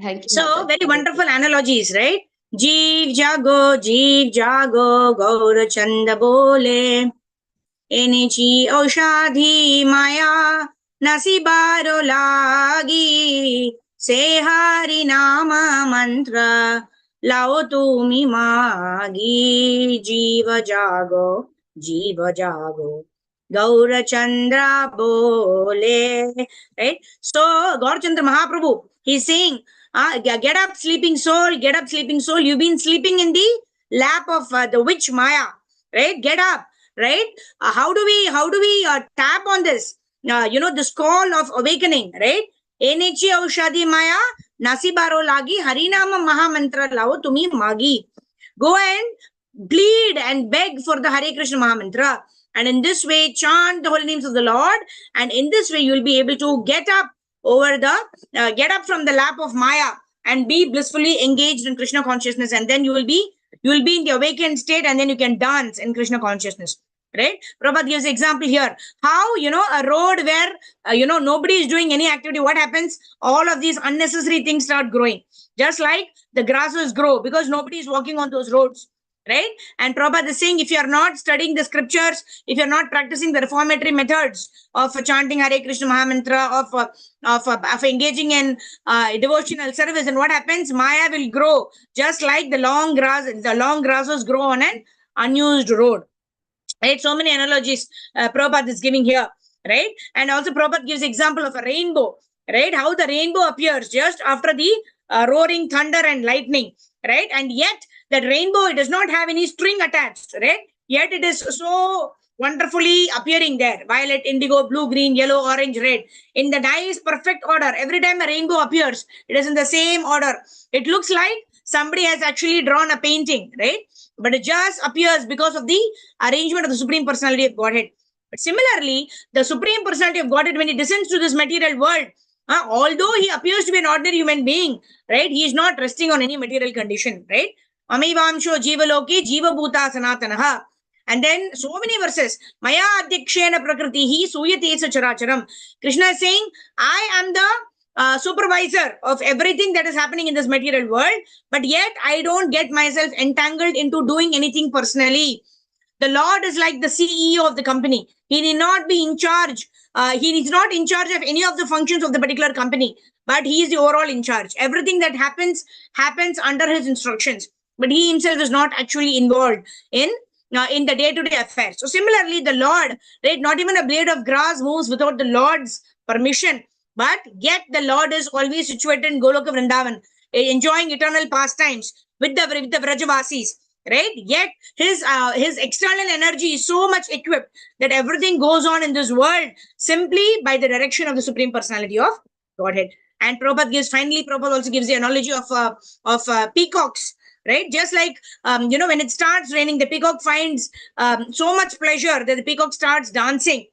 Thank you, So, Mataji. very wonderful analogies, right? Jeev jago, Gaur chanda bole. Enichi aushadhi maya, nasibaro lagi. Se hari nama mantra, lao tumi magi. Jiva jago. Gaur Chandra bole. Right? So, Gaur Chandra Mahaprabhu, he's saying, get up, sleeping soul, you've been sleeping in the lap of the witch Maya, right? Get up, right? How do we tap on this, this call of awakening, right? Enichi aushadhi Maya, nasibaro lagi, harinama mahamantra lao tumi magi. Go and plead and beg for the Hare Krishna Mahamantra, and in this way chant the holy names of the Lord, and in this way you will be able to get up from the lap of Maya and be blissfully engaged in Krishna consciousness, and then you will be in the awakened state, and then you can dance in Krishna consciousness, right? Prabhupada gives example here how, a road where nobody is doing any activity, what happens? All of these unnecessary things start growing, just like the grasses grow because nobody is walking on those roads, right? And Prabhupada is saying, if you are not studying the scriptures, if you are not practicing the reformatory methods of chanting Hare Krishna Mahamantra, of engaging in devotional service, and what happens? Maya will grow just like the long grasses grow on an unused road, right? So many analogies Prabhupada is giving here, right? And also Prabhupada gives example of a rainbow, right? How the rainbow appears just after the roaring thunder and lightning, right? And yet that rainbow, it does not have any string attached, right? Yet it is so wonderfully appearing there: violet, indigo, blue, green, yellow, orange, red, in the nice perfect order. Every time a rainbow appears, it is in the same order. It looks like somebody has actually drawn a painting, right? But it just appears because of the arrangement of the Supreme Personality of Godhead. But similarly, the Supreme Personality of Godhead, when he descends to this material world, although he appears to be an ordinary human being, right, he is not resting on any material condition, right? Amivamsho jivaloki jiva bhuta sanatanaha. And then so many verses. Maya adhyakshena prakritihi suyate characharam. Krishna is saying, I am the supervisor of everything that is happening in this material world, but yet I don't get myself entangled into doing anything personally. The Lord is like the CEO of the company. He need not be in charge. He is not in charge of any of the functions of the particular company, but he is the overall in charge. Everything that happens under his instructions, but he himself is not actually involved in the day-to-day affairs. So similarly, the Lord, right? Not even a blade of grass moves without the Lord's permission, but yet the Lord is always situated in Goloka Vrindavan, enjoying eternal pastimes with the Vrajavasis. Right? Yet his external energy is so much equipped that everything goes on in this world simply by the direction of the Supreme Personality of Godhead. And Prabhupada also gives the analogy of peacocks. Right? Just like, when it starts raining, the peacock finds so much pleasure that the peacock starts dancing.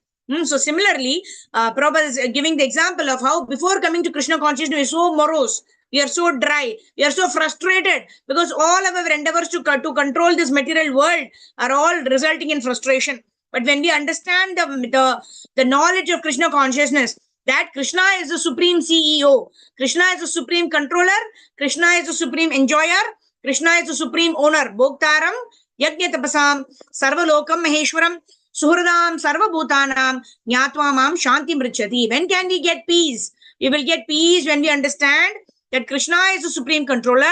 So similarly, Prabhupada is giving the example of how before coming to Krishna consciousness, we are so morose, we are so dry, we are so frustrated because all of our endeavors to control this material world are all resulting in frustration. But when we understand the knowledge of Krishna consciousness, that Krishna is the supreme CEO, Krishna is the supreme controller, Krishna is the supreme enjoyer, Krishna is the supreme owner. Bhoktaram, Yagnatapasam, Sarvalokam Maheshwaram, Suhradam, Sarvabhutanam, Nyatwamam, Shanti Mrichati. When can we get peace? We will get peace when we understand that Krishna is the supreme controller,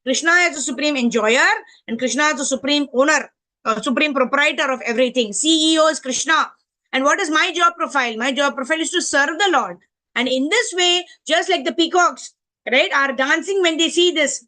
Krishna is the supreme enjoyer, and Krishna is the supreme owner, supreme proprietor of everything. CEO is Krishna. And what is my job profile? My job profile is to serve the Lord. And in this way, just like the peacocks, right, are dancing when they see this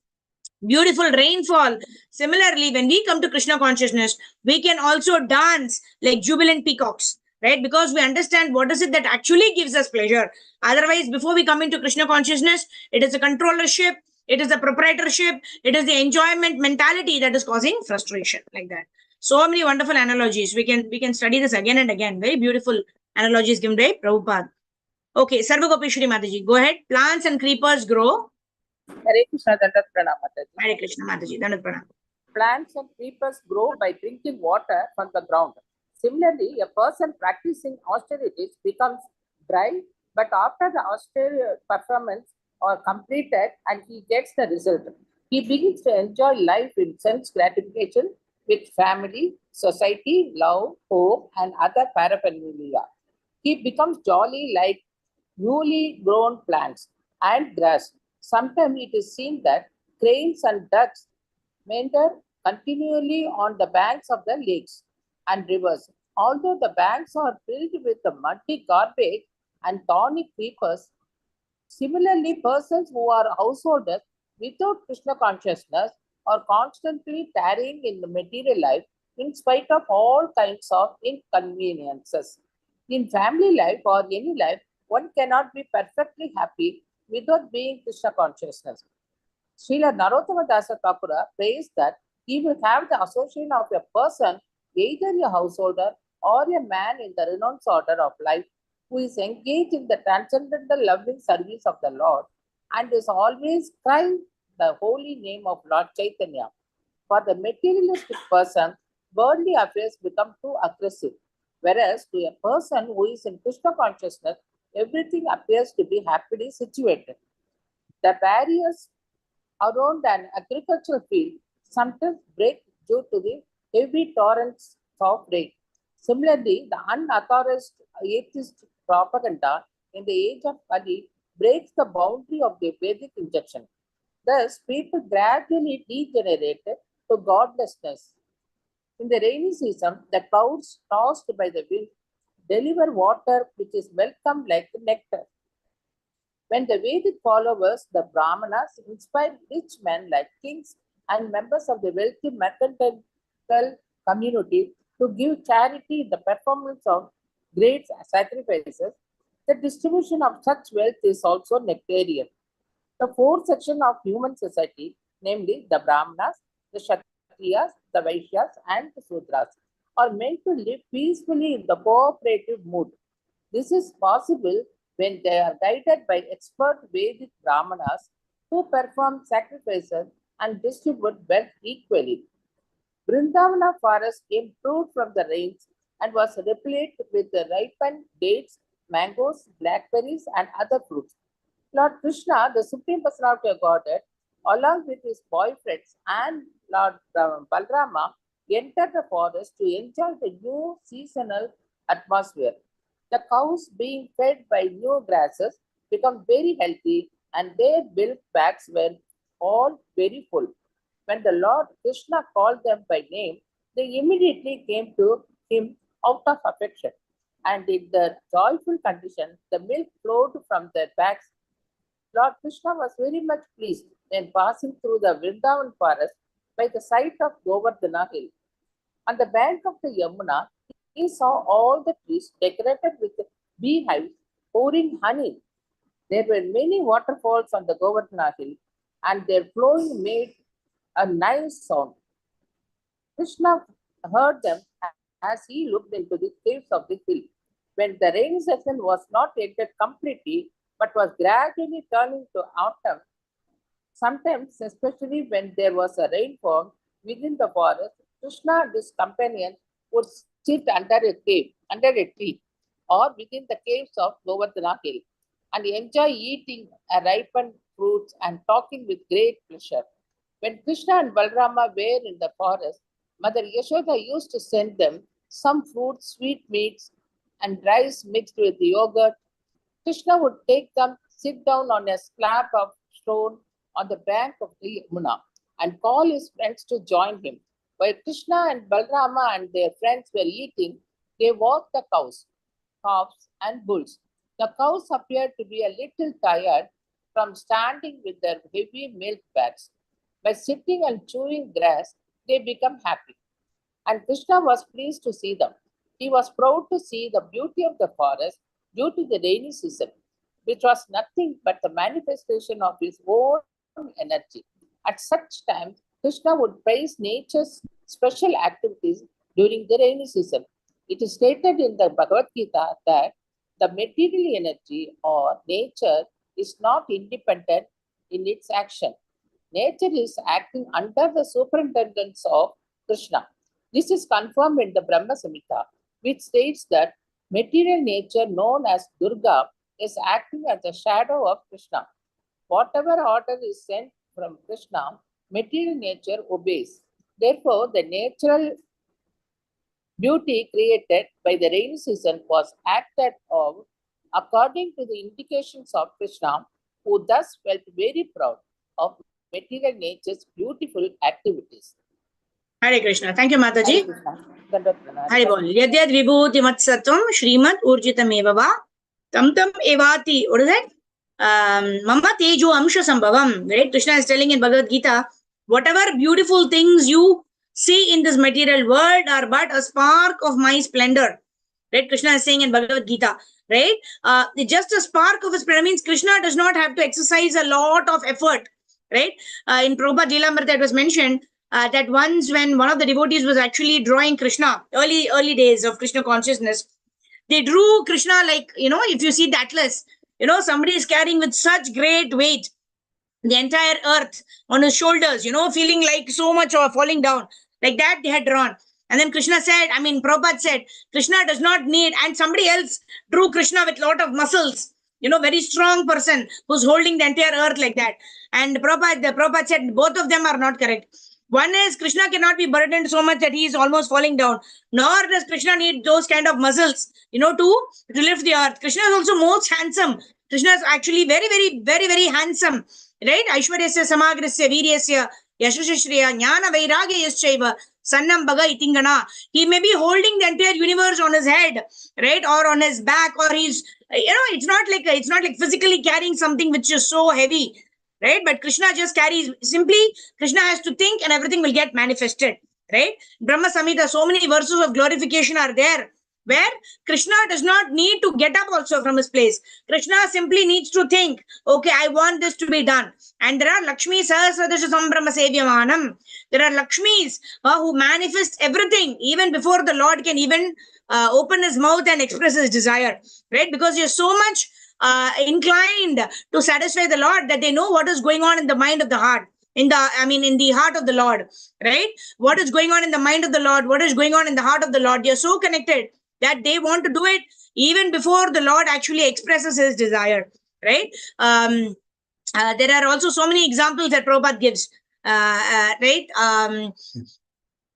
beautiful rainfall. Similarly, when we come to Krishna consciousness, we can also dance like jubilant peacocks, right? Because we understand what is it that actually gives us pleasure. Otherwise, before we come into Krishna consciousness, it is a controllership, It is the proprietorship, it is the enjoyment mentality that is causing frustration, like that. So many wonderful analogies. We can study this again and again. Very beautiful analogies given by Prabhupada. Okay, Sarvagopishwari Mataji, go ahead. Plants and creepers grow. Hare Krishna, Dandat Pranam Mataji. Hare Krishna Mataji, Dandat Pranam. Plants and creepers grow by drinking water from the ground. Similarly, a person practicing austerities becomes dry, but after the austere performance are completed and he gets the result, he begins to enjoy life in sense gratification with family, society, love, hope, and other paraphernalia. He becomes jolly like newly grown plants and grass. Sometimes it is seen that cranes and ducks meander continually on the banks of the lakes and rivers. Although the banks are filled with the muddy garbage and thorny creepers, similarly, persons who are householders without Krishna consciousness are constantly tarrying in the material life in spite of all kinds of inconveniences. In family life or any life, one cannot be perfectly happy without being Krishna consciousness. Srila Narottama Dasa Thakura prays that he will have the association of a person, either a householder or a man in the renounced order of life, who is engaged in the transcendental loving service of the Lord and is always crying the holy name of Lord Chaitanya. For the materialistic person, worldly affairs become too aggressive, whereas to a person who is in Krishna consciousness, everything appears to be happily situated. The barriers around an agricultural field sometimes break due to the heavy torrents of rain. Similarly, the unauthorized atheist propaganda in the age of Kali breaks the boundary of the Vedic injunction. Thus, people gradually degenerated to godlessness. In the rainy season, the clouds tossed by the wind deliver water which is welcome like nectar. When the Vedic followers, the Brahmanas, inspired rich men like kings and members of the wealthy mercantile community to give charity in the performance of great sacrifices, the distribution of such wealth is also nectarian. The fourth section of human society, namely the Brahmanas, the Kshatriyas, the Vaishyas, and the Sudras, are meant to live peacefully in the cooperative mood. This is possible when they are guided by expert Vedic Brahmanas who perform sacrifices and distribute wealth equally. Vrindavana forest came fruit from the rains and was replete with the ripened dates, mangoes, blackberries, and other fruits. Lord Krishna, the Supreme Personality of Godhead, along with his boyfriends and Lord Balrama, entered the forest to enjoy the new seasonal atmosphere. The cows, being fed by new grasses, become very healthy and their milk bags were all very full. When the Lord Krishna called them by name, they immediately came to him out of affection. And in the joyful condition, the milk flowed from their bags. Lord Krishna was very much pleased when passing through the Vrindavan forest by the side of Govardhana hill. On the bank of the Yamuna, he saw all the trees decorated with beehives pouring honey. There were many waterfalls on the Govardhana hill, and their flowing made a nice sound. Krishna heard them as he looked into the caves of the hill. When the rainy season was not ended completely, but was gradually turning to autumn, sometimes, especially when there was a rainfall within the forest, Krishna and his companion would sit under a tree, or within the caves of Govardhana Hill, and enjoy eating a ripened fruits and talking with great pleasure. When Krishna and Balrama were in the forest, Mother Yashoda used to send them some fruits, sweetmeats, and rice mixed with yogurt. Krishna would take them, sit down on a slab of stone on the bank of the Yamuna, and call his friends to join him. While Krishna and Balrama and their friends were eating, they watched the cows, calves, and bulls. The cows appeared to be a little tired from standing with their heavy milk bags. By sitting and chewing grass, they become happy. And Krishna was pleased to see them. He was proud to see the beauty of the forest due to the rainy season, which was nothing but the manifestation of his own energy. At such times, Krishna would praise nature's special activities during the rainy season. It is stated in the Bhagavad Gita that the material energy or nature is not independent in its action. Nature is acting under the superintendence of Krishna. This is confirmed in the Brahma Samhita, which states that material nature known as Durga is acting as a shadow of Krishna. Whatever order is sent from Krishna, material nature obeys. Therefore, the natural beauty created by the rainy season was acted of according to the indications of Krishna, who thus felt very proud of material nature's beautiful activities. Hare Krishna. Thank you, Hare Mataji. Krishna. Dandavat pranam. Hare Bol. Yadyad vibhuti matsattvam shrimat urjitam evava tam tam evati. What is that? Mama tejo amsha sambhavam. Right? Krishna is telling in Bhagavad Gita, whatever beautiful things you see in this material world are but a spark of my splendor. Right? Krishna is saying in Bhagavad Gita, right? Just a spark of his splendor means Krishna does not have to exercise a lot of effort. Right? In Prabhupada Lilamrita, it was mentioned that once when one of the devotees was actually drawing Krishna, early days of Krishna consciousness, they drew Krishna like, if you see the atlas, somebody is carrying with such great weight the entire earth on his shoulders, feeling like so much of falling down. Like that they had drawn. And then Krishna said, Prabhupada said, Krishna does not need, and somebody else drew Krishna with a lot of muscles, very strong person who's holding the entire earth like that. And Prabhupada said, both of them are not correct. One is Krishna cannot be burdened so much that he is almost falling down. Nor does Krishna need those kind of muscles, to lift the earth. Krishna is also most handsome. Krishna is actually very, very, very, very handsome. Right? Aishwaryasya samagrasya viryasya yashashriya jnana vairagyayasya sannam bhaga itingana. He may be holding the entire universe on his head, right? Or on his back, or he's, it's not like physically carrying something which is so heavy. Right? But Krishna just carries, simply Krishna has to think and everything will get manifested. Right? Brahma Samhita, so many verses of glorification are there where Krishna does not need to get up also from his place. Krishna simply needs to think, okay, I want this to be done. And there are Lakshmi Sahasradasha Sambrahma Sevyamanam. There are Lakshmis who manifest everything even before the Lord can even open his mouth and express his desire. Right? Because you're so much inclined to satisfy the Lord that they know what is going on in the mind of the heart, in the heart of the Lord, right? What is going on in the mind of the Lord, what is going on in the heart of the Lord. They are so connected that they want to do it even before the Lord actually expresses his desire, right? There are also so many examples that Prabhupada gives, right?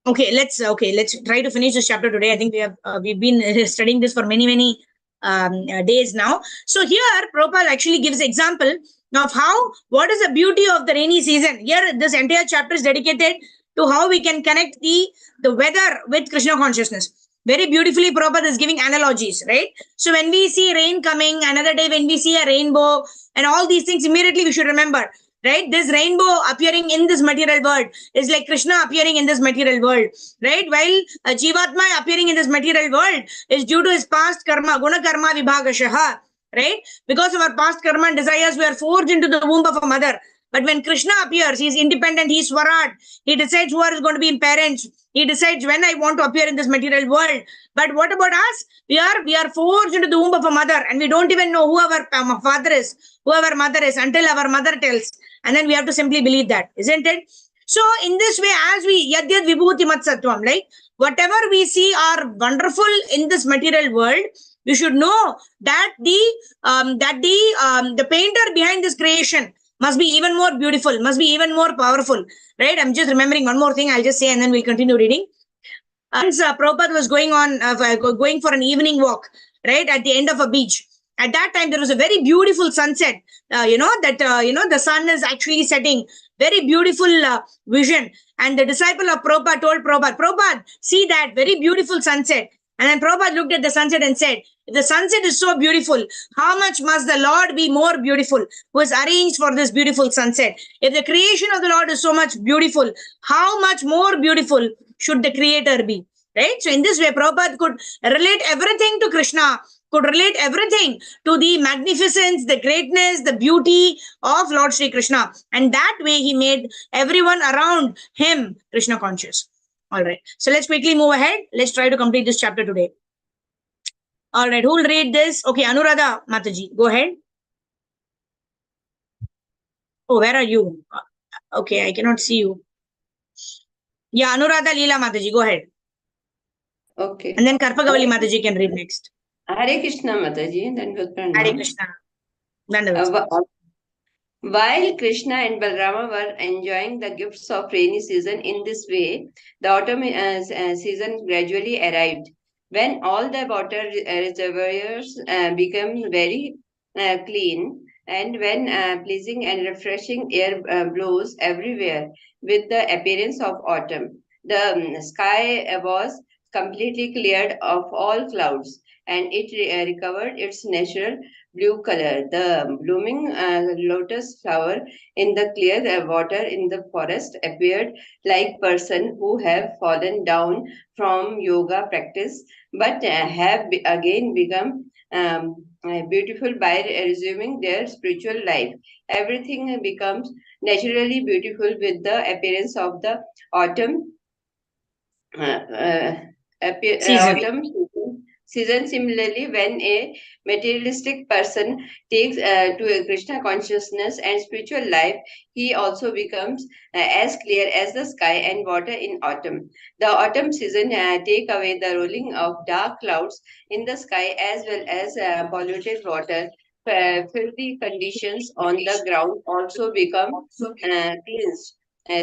Okay, let's try to finish this chapter today. I think we've been studying this for many days now. So here Prabhupada actually gives example of what is the beauty of the rainy season. Here this entire chapter is dedicated to how we can connect the weather with Krishna consciousness. Very beautifully Prabhupada is giving analogies, right? So when we see rain coming, another day when we see a rainbow and all these things, immediately we should remember, right? This rainbow appearing in this material world is like Krishna appearing in this material world, right? While Jivatma appearing in this material world is due to his past karma, guna karma vibhagashaha, right? Because of our past karma and desires, we are forged into the womb of a mother. But when Krishna appears, he is independent, he is Swaraj. He decides who is going to be parents. He decides when I want to appear in this material world. But what about us? We are forged into the womb of a mother, and we don't even know who our father is, who our mother is, until our mother tells. And then we have to simply believe that, isn't it? So in this way, as we yadyad vibhuti matsattvam, like whatever we see are wonderful in this material world, we should know that the painter behind this creation must be even more beautiful, must be even more powerful, right? I'm just remembering one more thing. I'll just say, and then we'll continue reading. Once Prabhupada was going for an evening walk, right, at the end of a beach. At that time, there was a very beautiful sunset, the sun is actually setting. Very beautiful vision. And the disciple of Prabhupada told Prabhupada, see that very beautiful sunset. And then Prabhupada looked at the sunset and said, if the sunset is so beautiful, how much must the Lord be more beautiful, who has arranged for this beautiful sunset? If the creation of the Lord is so much beautiful, how much more beautiful should the Creator be? Right? So in this way, Prabhupada could relate everything to Krishna, could relate everything to the magnificence, the greatness, the beauty of Lord Sri Krishna. And that way he made everyone around him Krishna conscious. All right. So let's quickly move ahead. Let's try to complete this chapter today. All right. Who will read this? Okay, Anuradha Mataji, go ahead. Oh, where are you? Okay, I cannot see you. Yeah, Anuradha Leela Mataji, go ahead. Okay. And then Karpagavali Mataji can read next. Hare Krishna Mataji, then with Hare Pranam. Krishna. Dandavat. While Krishna and Balrama were enjoying the gifts of rainy season in this way, the autumn season gradually arrived. When all the water reservoirs became very clean, and when pleasing and refreshing air blows everywhere with the appearance of autumn, the sky was completely cleared of all clouds, and it recovered its natural blue color. The blooming lotus flower in the clear water in the forest appeared like person who have fallen down from yoga practice, but have again become beautiful by resuming their spiritual life. Everything becomes naturally beautiful with the appearance of the autumn Season. autumn season. Similarly, when a materialistic person takes to a Krishna consciousness and spiritual life, he also becomes as clear as the sky and water in autumn. The autumn season take away the rolling of dark clouds in the sky as well as polluted water. Filthy conditions on the ground also become cleansed.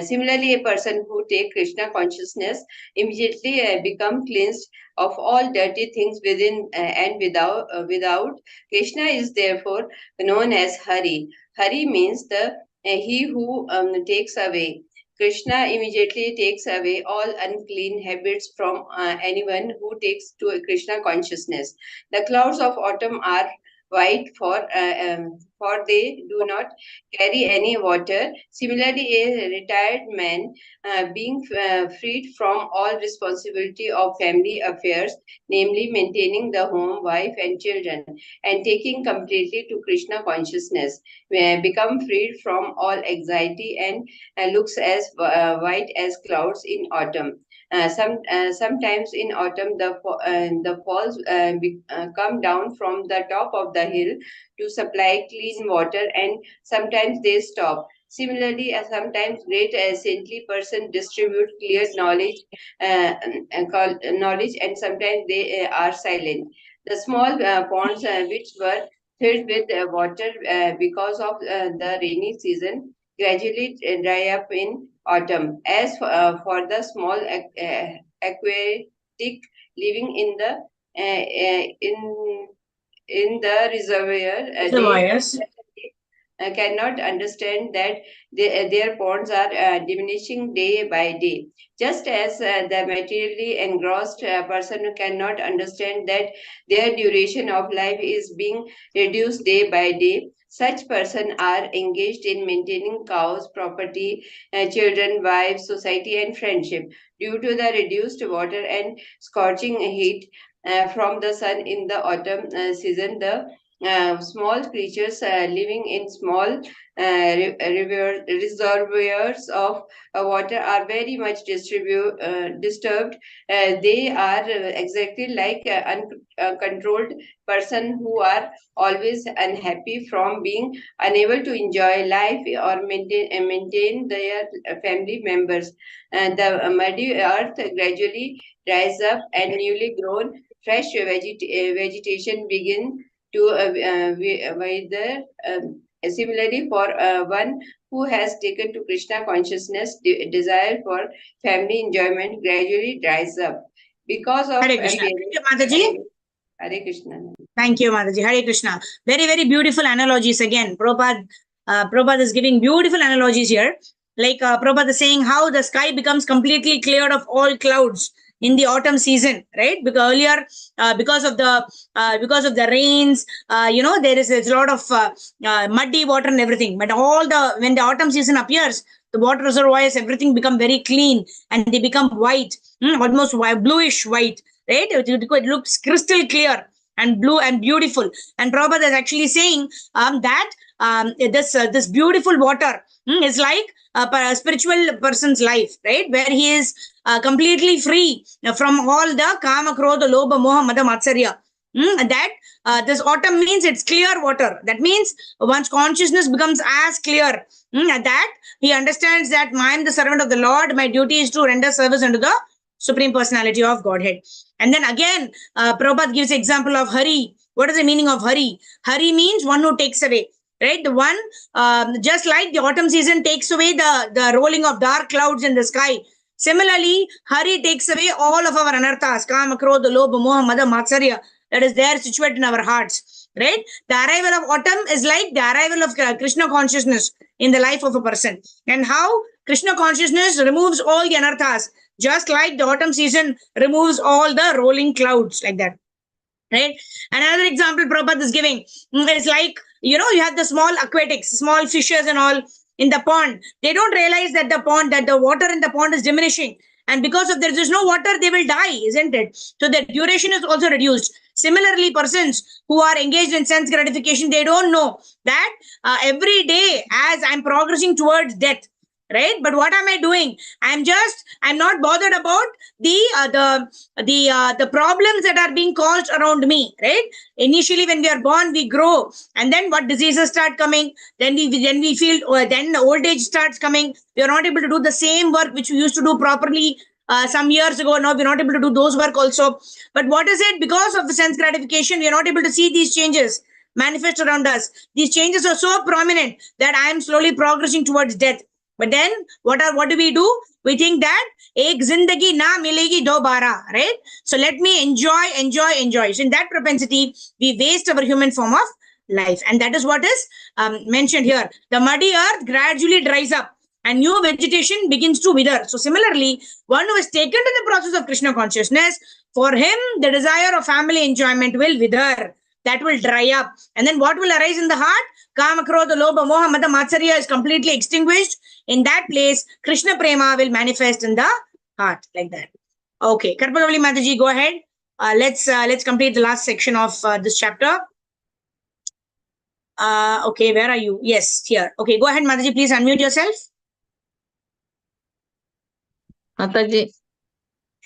Similarly, a person who take Krishna consciousness immediately become cleansed of all dirty things within and without. Krishna is therefore known as Hare. Hare means the he who takes away. Krishna immediately takes away all unclean habits from anyone who takes to a Krishna consciousness. The clouds of autumn are white for they do not carry any water. Similarly, a retired man being freed from all responsibility of family affairs, namely maintaining the home, wife, and children, and taking completely to Krishna consciousness, become freed from all anxiety and looks as white as clouds in autumn. Sometimes in autumn, the falls come down from the top of the hill to supply clean water, and sometimes they stop. Similarly, sometimes great saintly person distribute clear knowledge, knowledge, and sometimes they are silent. The small ponds which were filled with water because of the rainy season gradually dry up in autumn. As for the small aquatic living in the in the reservoir, they Reservoirs. cannot understand that their ponds are diminishing day by day. Just as the materially engrossed person cannot understand that their duration of life is being reduced day by day, such persons are engaged in maintaining cows, property, children, wives, society, and friendship. Due to the reduced water and scorching heat from the sun in the autumn season, the small creatures living in small reservoirs of water are very much disturbed. They are exactly like uncontrolled person who are always unhappy from being unable to enjoy life or maintain their family members. The muddy earth gradually dries up and newly grown fresh vegetation begin to wither. Similarly, for one who has taken to Krishna consciousness, desire for family enjoyment gradually dries up because of Hare Krishna. Thank you, Mataji. Hare Krishna. Thank you, Mataji. Hare Krishna. Very, very beautiful analogies again. Prabhupada is giving beautiful analogies here. Like Prabhupada is saying how the sky becomes completely cleared of all clouds in the autumn season, right? Because earlier, because of the rains, there is a lot of muddy water and everything. But when the autumn season appears, the water reservoirs, everything become very clean and they become white, almost bluish white, right? It looks crystal clear. and blue and beautiful. And Prabhupada is actually saying that this beautiful water is like a spiritual person's life, right? Where he is completely free from all the kama, krodha, lobha, moha, mada, matsarya. That this autumn means it's clear water. That means one's consciousness becomes as clear. That he understands that I am the servant of the Lord. My duty is to render service unto the Supreme Personality of Godhead. And then again, Prabhupada gives example of Hari. What is the meaning of Hari? Hari means one who takes away. Right, the one just like the autumn season takes away the rolling of dark clouds in the sky. Similarly, Hari takes away all of our anarthas, kama, krodha, lobha, moha, mada, matsarya, that is there situated in our hearts. Right, the arrival of autumn is like the arrival of Krishna consciousness in the life of a person, and how Krishna consciousness removes all the anarthas, just like the autumn season removes all the rolling clouds, like that. Right. Another example Prabhupada is giving is like, you have the small aquatics, small fishes and all in the pond. They don't realize that the water in the pond is diminishing. And because of there is no water, they will die, isn't it? So the duration is also reduced. Similarly, persons who are engaged in sense gratification, they don't know that every day as I'm progressing towards death, right? But what am I doing? I'm not bothered about the problems that are being caused around me, right? Initially, when we are born, we grow, and then what diseases start coming, then we feel, then the old age starts coming. We are not able to do the same work which we used to do properly some years ago. Now we're not able to do those work also. But what is it? Because of the sense gratification, we are not able to see these changes manifest around us. These changes are so prominent that I am slowly progressing towards death. But then what do we do? We think that ek zindagi na milegi dobara, right? So let me enjoy. So in that propensity, we waste our human form of life. And that is what is mentioned here. The muddy earth gradually dries up and new vegetation begins to wither. So similarly, one who is taken to the process of Krishna consciousness, for him, the desire of family enjoyment will wither. That will dry up. And then what will arise in the heart? Kama, krodha, lobha, moha, mada, matsarya is completely extinguished. In that place, Krishna Prema will manifest in the heart, like that. Okay, Karpavali Mataji, go ahead. Let's complete the last section of this chapter. Okay, where are you? Yes, here. Okay, go ahead, Mataji. Please unmute yourself. Mataji.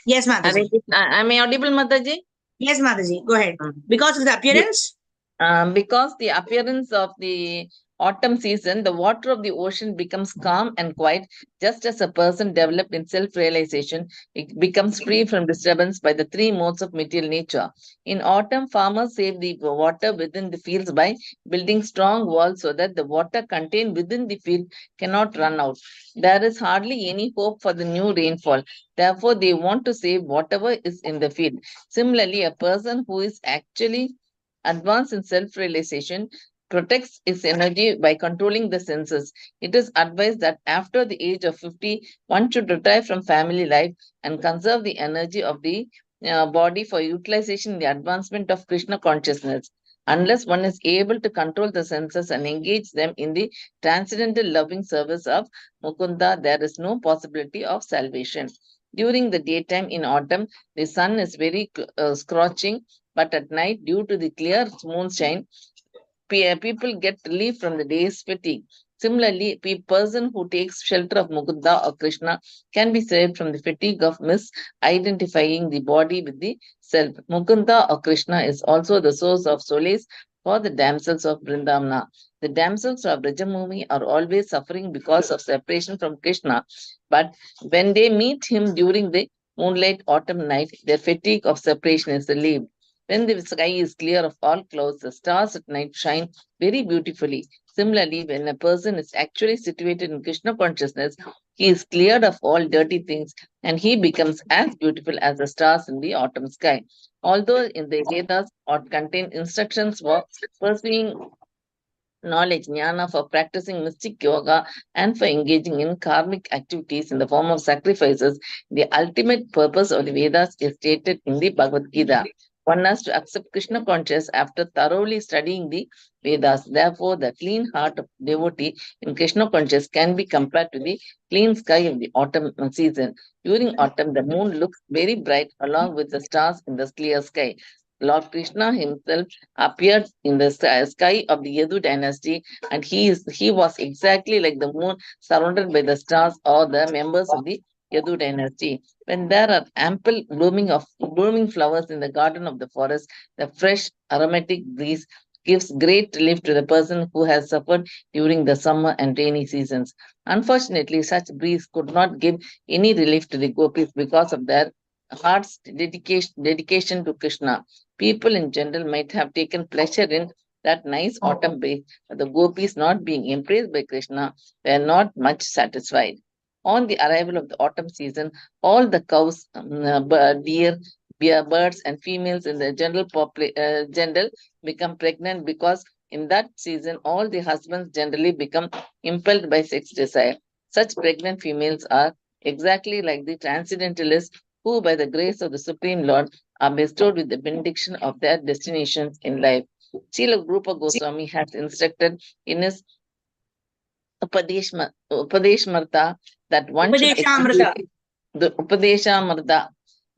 Yes, Mataji. Am I audible, Mataji? Yes, Mataji. Go ahead. Because of the appearance? Because the appearance of the autumn season, the water of the ocean becomes calm and quiet, just as a person developed in self-realization, it becomes free from disturbance by the three modes of material nature. In autumn, farmers save the water within the fields by building strong walls so that the water contained within the field cannot run out. There is hardly any hope for the new rainfall. Therefore, they want to save whatever is in the field. Similarly, a person who is actually advanced in self-realization protects its energy by controlling the senses. It is advised that after the age of 50, one should retire from family life and conserve the energy of the body for utilization in the advancement of Krishna consciousness. Unless one is able to control the senses and engage them in the transcendental loving service of Mukunda, there is no possibility of salvation. During the daytime in autumn, the sun is very scorching, but at night, due to the clear moonshine, people get relief from the day's fatigue. Similarly, a person who takes shelter of Mukunda or Krishna can be saved from the fatigue of misidentifying the body with the self. Mukunda or Krishna is also the source of solace for the damsels of Vrindavana. The damsels of Brajamumi are always suffering because of separation from Krishna, but when they meet him during the moonlight autumn night, their fatigue of separation is relieved. When the sky is clear of all clouds, the stars at night shine very beautifully. Similarly, when a person is actually situated in Krishna consciousness, he is cleared of all dirty things and he becomes as beautiful as the stars in the autumn sky. Although in the Vedas contain instructions for pursuing knowledge, jnana, for practicing mystic yoga, and for engaging in karmic activities in the form of sacrifices, the ultimate purpose of the Vedas is stated in the Bhagavad Gita. One has to accept Krishna consciousness after thoroughly studying the Vedas. Therefore, the clean heart of devotee in Krishna consciousness can be compared to the clean sky of the autumn season. During autumn, the moon looks very bright along with the stars in the clear sky. Lord Krishna himself appeared in the sky of the Yadu dynasty, and he was exactly like the moon surrounded by the stars or the members of the Yadu dynasty. When there are ample blooming flowers in the garden of the forest, the fresh aromatic breeze gives great relief to the person who has suffered during the summer and rainy seasons. Unfortunately, such breeze could not give any relief to the gopis because of their heart's dedication to Krishna. People in general might have taken pleasure in that nice autumn breeze, but the gopis, not being impressed by Krishna, were not much satisfied. On the arrival of the autumn season, all the cows, deer, birds, and females in the general become pregnant because in that season all the husbands generally become impelled by sex desire. Such pregnant females are exactly like the transcendentalists who, by the grace of the Supreme Lord, are bestowed with the benediction of their destinations in life. Srila Rupa Goswami has instructed in his Upadeshmarta that one should Upadeshamrita. execute the Upadeshamrta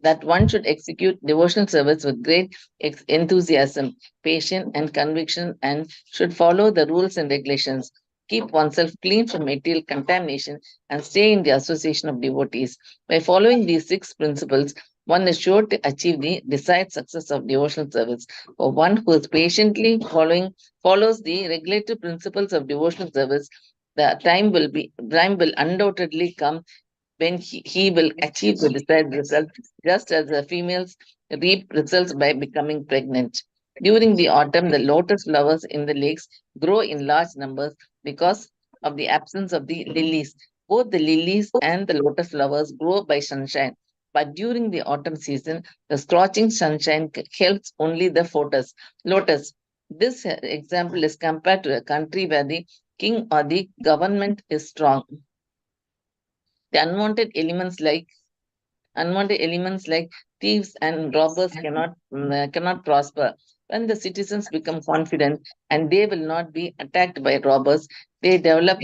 that one should execute devotional service with great enthusiasm, patience, and conviction, and should follow the rules and regulations. Keep oneself clean from material contamination and stay in the association of devotees. By following these six principles, one is sure to achieve the desired success of devotional service. For one who is patiently follows the regulative principles of devotional service, the time will undoubtedly come when he will achieve the desired result, just as the females reap results by becoming pregnant. During the autumn, the lotus flowers in the lakes grow in large numbers because of the absence of the lilies. Both the lilies and the lotus flowers grow by sunshine. But during the autumn season, the scorching sunshine helps only the lotus. This example is compared to a country where the king or the government is strong. The unwanted elements like thieves and robbers cannot prosper. When the citizens become confident and they will not be attacked by robbers, they develop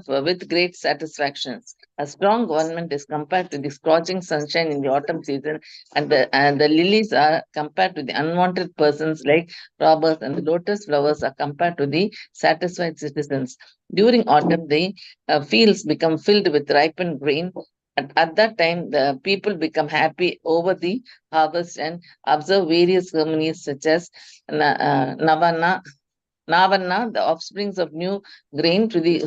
with great satisfaction. A strong government is compared to the scorching sunshine in the autumn season, and the lilies are compared to the unwanted persons like robbers, and the lotus flowers are compared to the satisfied citizens. During autumn, the fields become filled with ripened grain. At that time, the people become happy over the harvest and observe various ceremonies such as Navana, the offsprings of new grain to the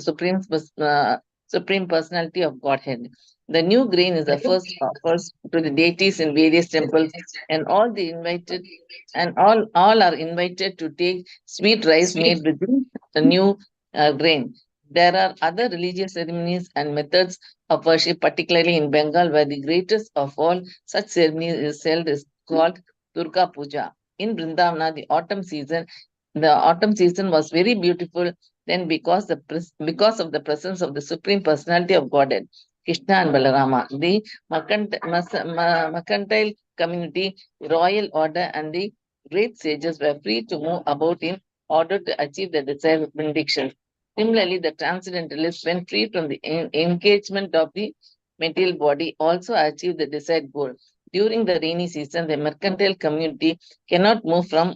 supreme personality of Godhead. The new grain is the first offered to the deities in various temples, and all are invited to take sweet rice made with the new grain. There are other religious ceremonies and methods of worship, particularly in Bengal, where the greatest of all such ceremonies is called Durga Puja. In Vrindavana, the autumn season was very beautiful then because of the presence of the Supreme Personality of Godhead, Krishna and Balarama. The mercantile community, the royal order, and the great sages were free to move about in order to achieve the desired benediction. Similarly, the transcendentalists, when free from the engagement of the material body, also achieved the desired goal. During the rainy season, the mercantile community cannot move from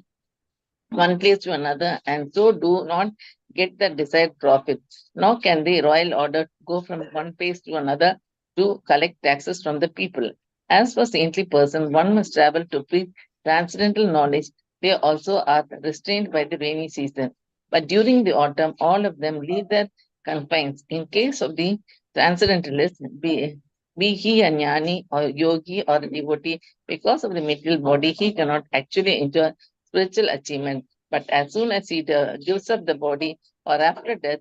one place to another and so do not get the desired profit. Nor can the royal order go from one place to another to collect taxes from the people. As for saintly person, one must travel to preach transcendental knowledge. They also are restrained by the rainy season. But during the autumn, all of them leave their confines. In case of the transcendentalist, be he a jnani or yogi or a devotee, because of the material body, he cannot actually enjoy spiritual achievement. But as soon as he gives up the body or after death,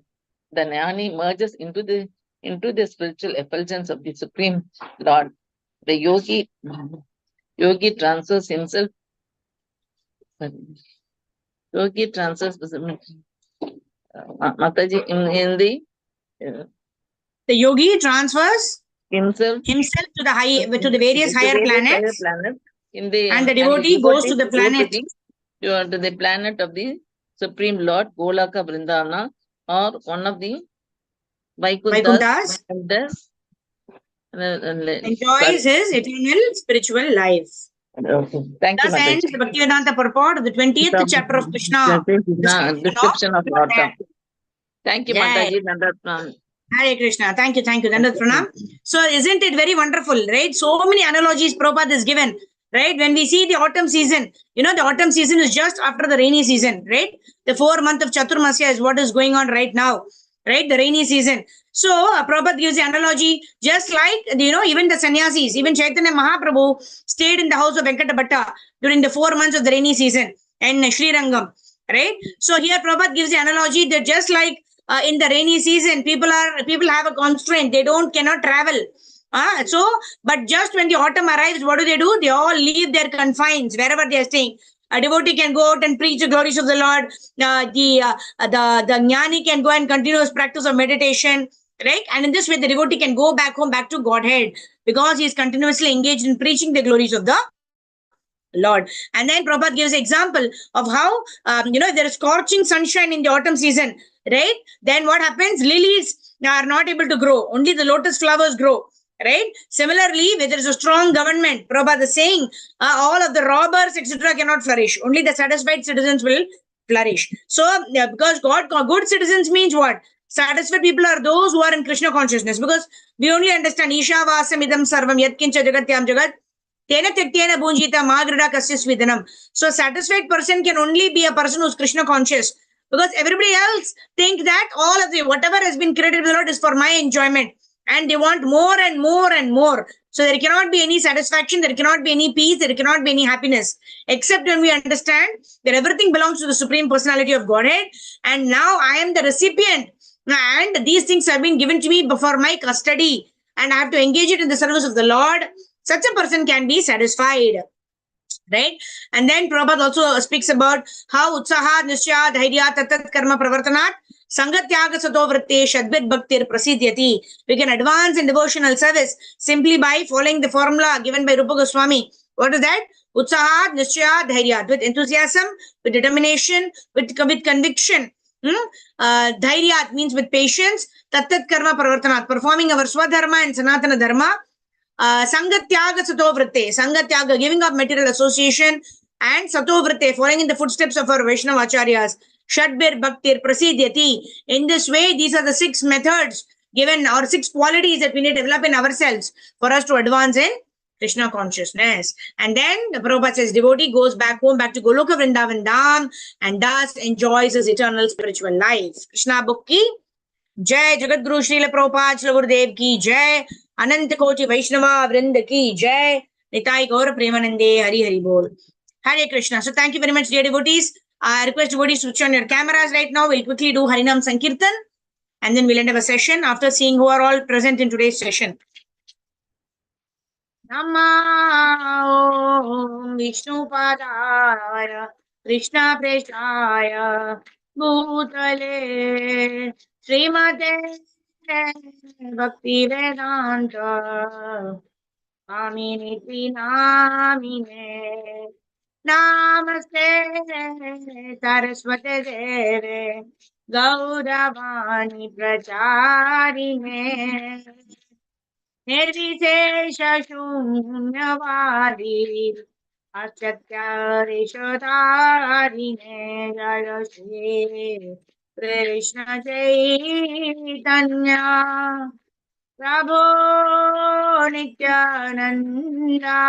the jnani merges into the spiritual effulgence of the Supreme Lord. The yogi transfers himself. Yogi transfers Mataji in the The yogi transfers himself himself to the various into higher various higher planets, planets. and the And the devotee goes to devotees the go to planet. the planet of the Supreme Lord, Golaka Vrindavana, or one of the Vaikunthas, Vaikunthas and this, sorry, enjoys his eternal spiritual life. Okay. Thank you, Thus ends the Mataji. Bhaktivedanta purport of the 20th chapter of Krishna. Description of autumn. Thank you, Jai. Mataji. Dandat. Hare Krishna. Thank you. Dandat Pranam. So, isn't it very wonderful, right? So many analogies Prabhupada is given, right? When we see the autumn season, the autumn season is just after the rainy season, right? The 4 month of Chaturmasya is what is going on right now, right? The rainy season. So, Prabhupada gives the analogy, just like, even the sannyasis, even Chaitanya Mahaprabhu stayed in the house of Venkata Bhatta during the 4 months of the rainy season and Sri Rangam, right? So, here Prabhupada gives the analogy that just like in the rainy season, people have a constraint. They cannot travel. But just when the autumn arrives, what do? They all leave their confines wherever they are staying. A devotee can go out and preach the glories of the Lord. The jnani can go and continue his practice of meditation, right? And in this way, the devotee can go back home, back to Godhead, because he is continuously engaged in preaching the glories of the Lord. And then Prabhupada gives example of how, there is scorching sunshine in the autumn season, right? Then what happens? Lilies are not able to grow. Only the lotus flowers grow, right? Similarly, where there is a strong government, Prabhupada is saying, all of the robbers, etc. cannot flourish. Only the satisfied citizens will flourish. So, because good citizens means what? Satisfied people are those who are in Krishna consciousness, because we only understand Isha Vasam Idam Sarvam Yatkincha Jagatyam Jagat Tena Tektena Bunjita Magrida Kasya Svidanam. So satisfied person can only be a person who's Krishna conscious, because everybody else think that all of the whatever has been created by the Lord is for my enjoyment, and they want more and more and more. So there cannot be any satisfaction, there cannot be any peace, there cannot be any happiness, except when we understand that everything belongs to the Supreme Personality of Godhead, and now I am the recipient, and these things have been given to me for my custody, and I have to engage it in the service of the Lord. Such a person can be satisfied, right? And then Prabhupada also speaks about how utsaha, nishya, dhairya, tatat karma pravartanat, sangatyaga sato vritte shadbit bhaktir prasidyati. We can advance in devotional service simply by following the formula given by Rupa Goswami. What is that? Utsaha, nishya, dhairya. With enthusiasm, with determination, with conviction. Dhairya means with patience. Tatat karma pravartanat. Performing our swadharma and sanatana dharma. Sangatyaga Satovritte, Sangatyaga, giving up material association, and Satovritte, following in the footsteps of our Vaishnava Acharyas. Shadbir Bhaktir Prasidyati. In this way, these are the 6 methods given, or 6 qualities that we need to develop in ourselves for us to advance in Krishna consciousness. And then the Prabhupada says, devotee goes back home, back to Goloka Vrindavan Dham, and thus enjoys his eternal spiritual life. Krishna book ki जय जगत गुरु श्रील प्रभुपाद श्री गुरुदेव की जय अनंत कोटि वैष्णवा वृंद की जय निताई गौर प्रेमानंदे हरि हरि बोल Hare Krishna. So thank you very much, dear devotees. I request devotees to switch on your cameras right now. We'll quickly do Harinam Sankirtan, and then we'll end our session after seeing who are all present in today's session. Nama Om Vishnu Padaya Krishna Preshaya Bhutale Srimate Bhakti Vedanta Amini Namine Namaste Saraswate Deve Gauravani Pracharine निर्विशेष शून्यवादी असत्यारिशोधारिणे जय श्री कृष्ण चैतन्य प्रभो नित्यानंदा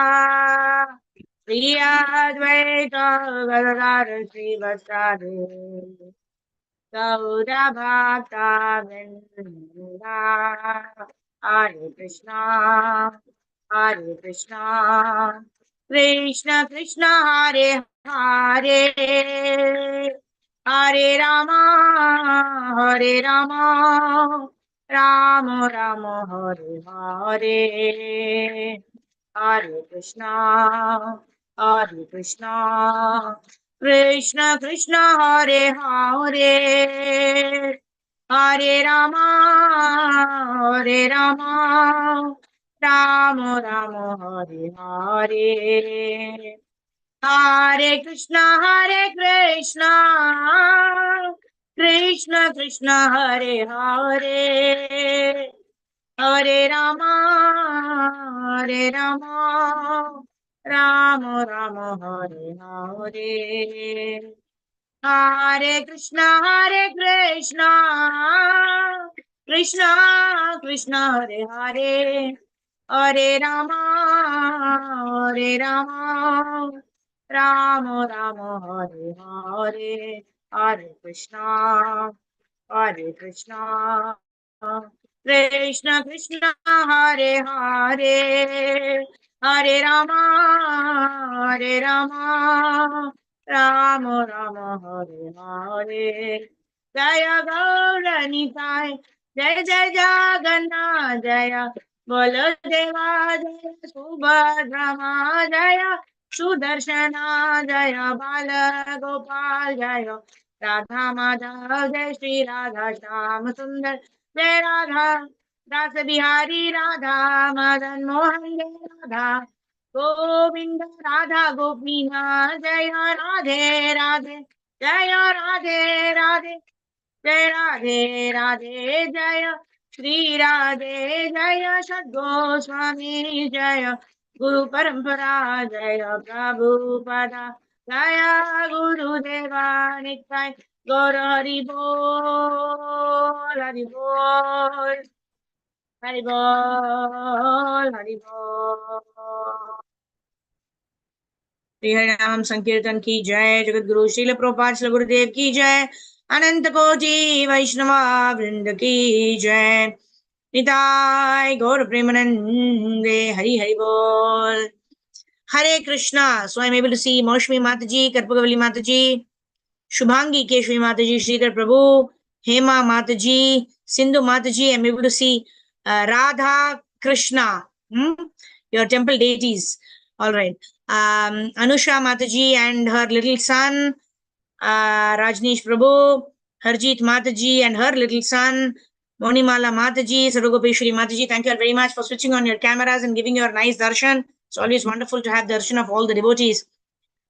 श्री अद्वैत गदाधर श्रीवासादि गौरभक्ता वृंदा Hare Krishna, Krishna Krishna, Hare Hare, Hare Rama, Rama Rama, Hare Hare, Hare Krishna, Krishna Krishna, Hare Hare. Hare Rama, Rama Rama, Hare Hare. Hare Krishna, Krishna Krishna, Hare Hare. Hare Rama, Rama Rama Hare Hare, Hare Krishna, Krishna Krishna Hare Hare, Hare Rama, Rama Rama Hare Hare, Hare Krishna, Krishna Krishna Hare Hare, Hare Rama, Rama Rama Hare Hare. Jaya Gaur Nitai, Jai Jai Jagannath, Jaya Bolo Deva, Jaya Subhadrama, Jaya Sudarshana, Jaya Bala Gopal, Jaya Radha Madhav, Jai Shri Radha Shyam Sundar, Jai Radha Rasa Bihari, Radha Madan Mohan, Jai Radha Govinda, Radha Gopina, Jaya Radhe Radhe, Jaya Radhe Radhe, Jai Radhe Radhe, Jaya Shri Radhe, Jaya Sadgoswami, Jaya Guru Parampara, Jaya Prabhupada, Jaya Guru Deva Nitai, Gaur Hari Bol, Hari Bol, Hari Bol, Hari Bol. Shri हरिनाम संकीर्तन की जय, जगत गुरु श्रील प्रभुपाद श्री गुरुदेव की जय, अनंत कोटि वैष्णवा वृंद की जय, निताय गौर प्रेमानंदे, हरि हरि बोल. Hare Krishna. So I'm able to see Maushmi Mataji, Karpagavali Mataji, Shubhangi Keshvi Mataji, Sridhar Prabhu, Hema Mataji, Sindhu Mataji. I'm able to see Radha Krishna, your temple deities. All right. Anusha Mataji and her little son, Rajneesh Prabhu, Harjeet Mataji and her little son, Monimala Mataji, Sarugopeshwari Mataji. Thank you all very much for switching on your cameras and giving your nice darshan. It's always wonderful to have darshan of all the devotees.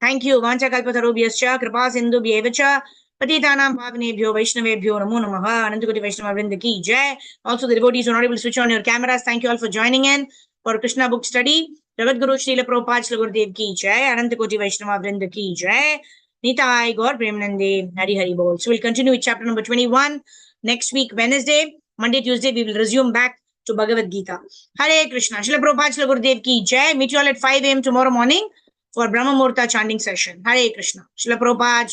Thank you. Vancha kalpatarubhyascha, kripa sindhu bhyevacha, patitanam pavanebhyo vaishnavebhyo namo namaha, Anantakoti Vaishnava Vrinda ki jai. Also the devotees who are not able to switch on your cameras, thank you all for joining in for Krishna book study. Jagat Guru Srila Prabhupada Srila Gurudev ki jai, Anantakoti Vaishnava Vrinda ki jai, Nitai Gaur Premanande, Hari Hari Bol. So we'll continue with chapter number 21 next week, Wednesday. Monday, Tuesday, we will resume back to Bhagavad Gita. Hare Krishna. Srila Prabhupada Srila Gurudev ki jai. Meet you all at 5 a.m. tomorrow morning for Brahma Muhurta chanting session. Hare Krishna. Srila Prabhupada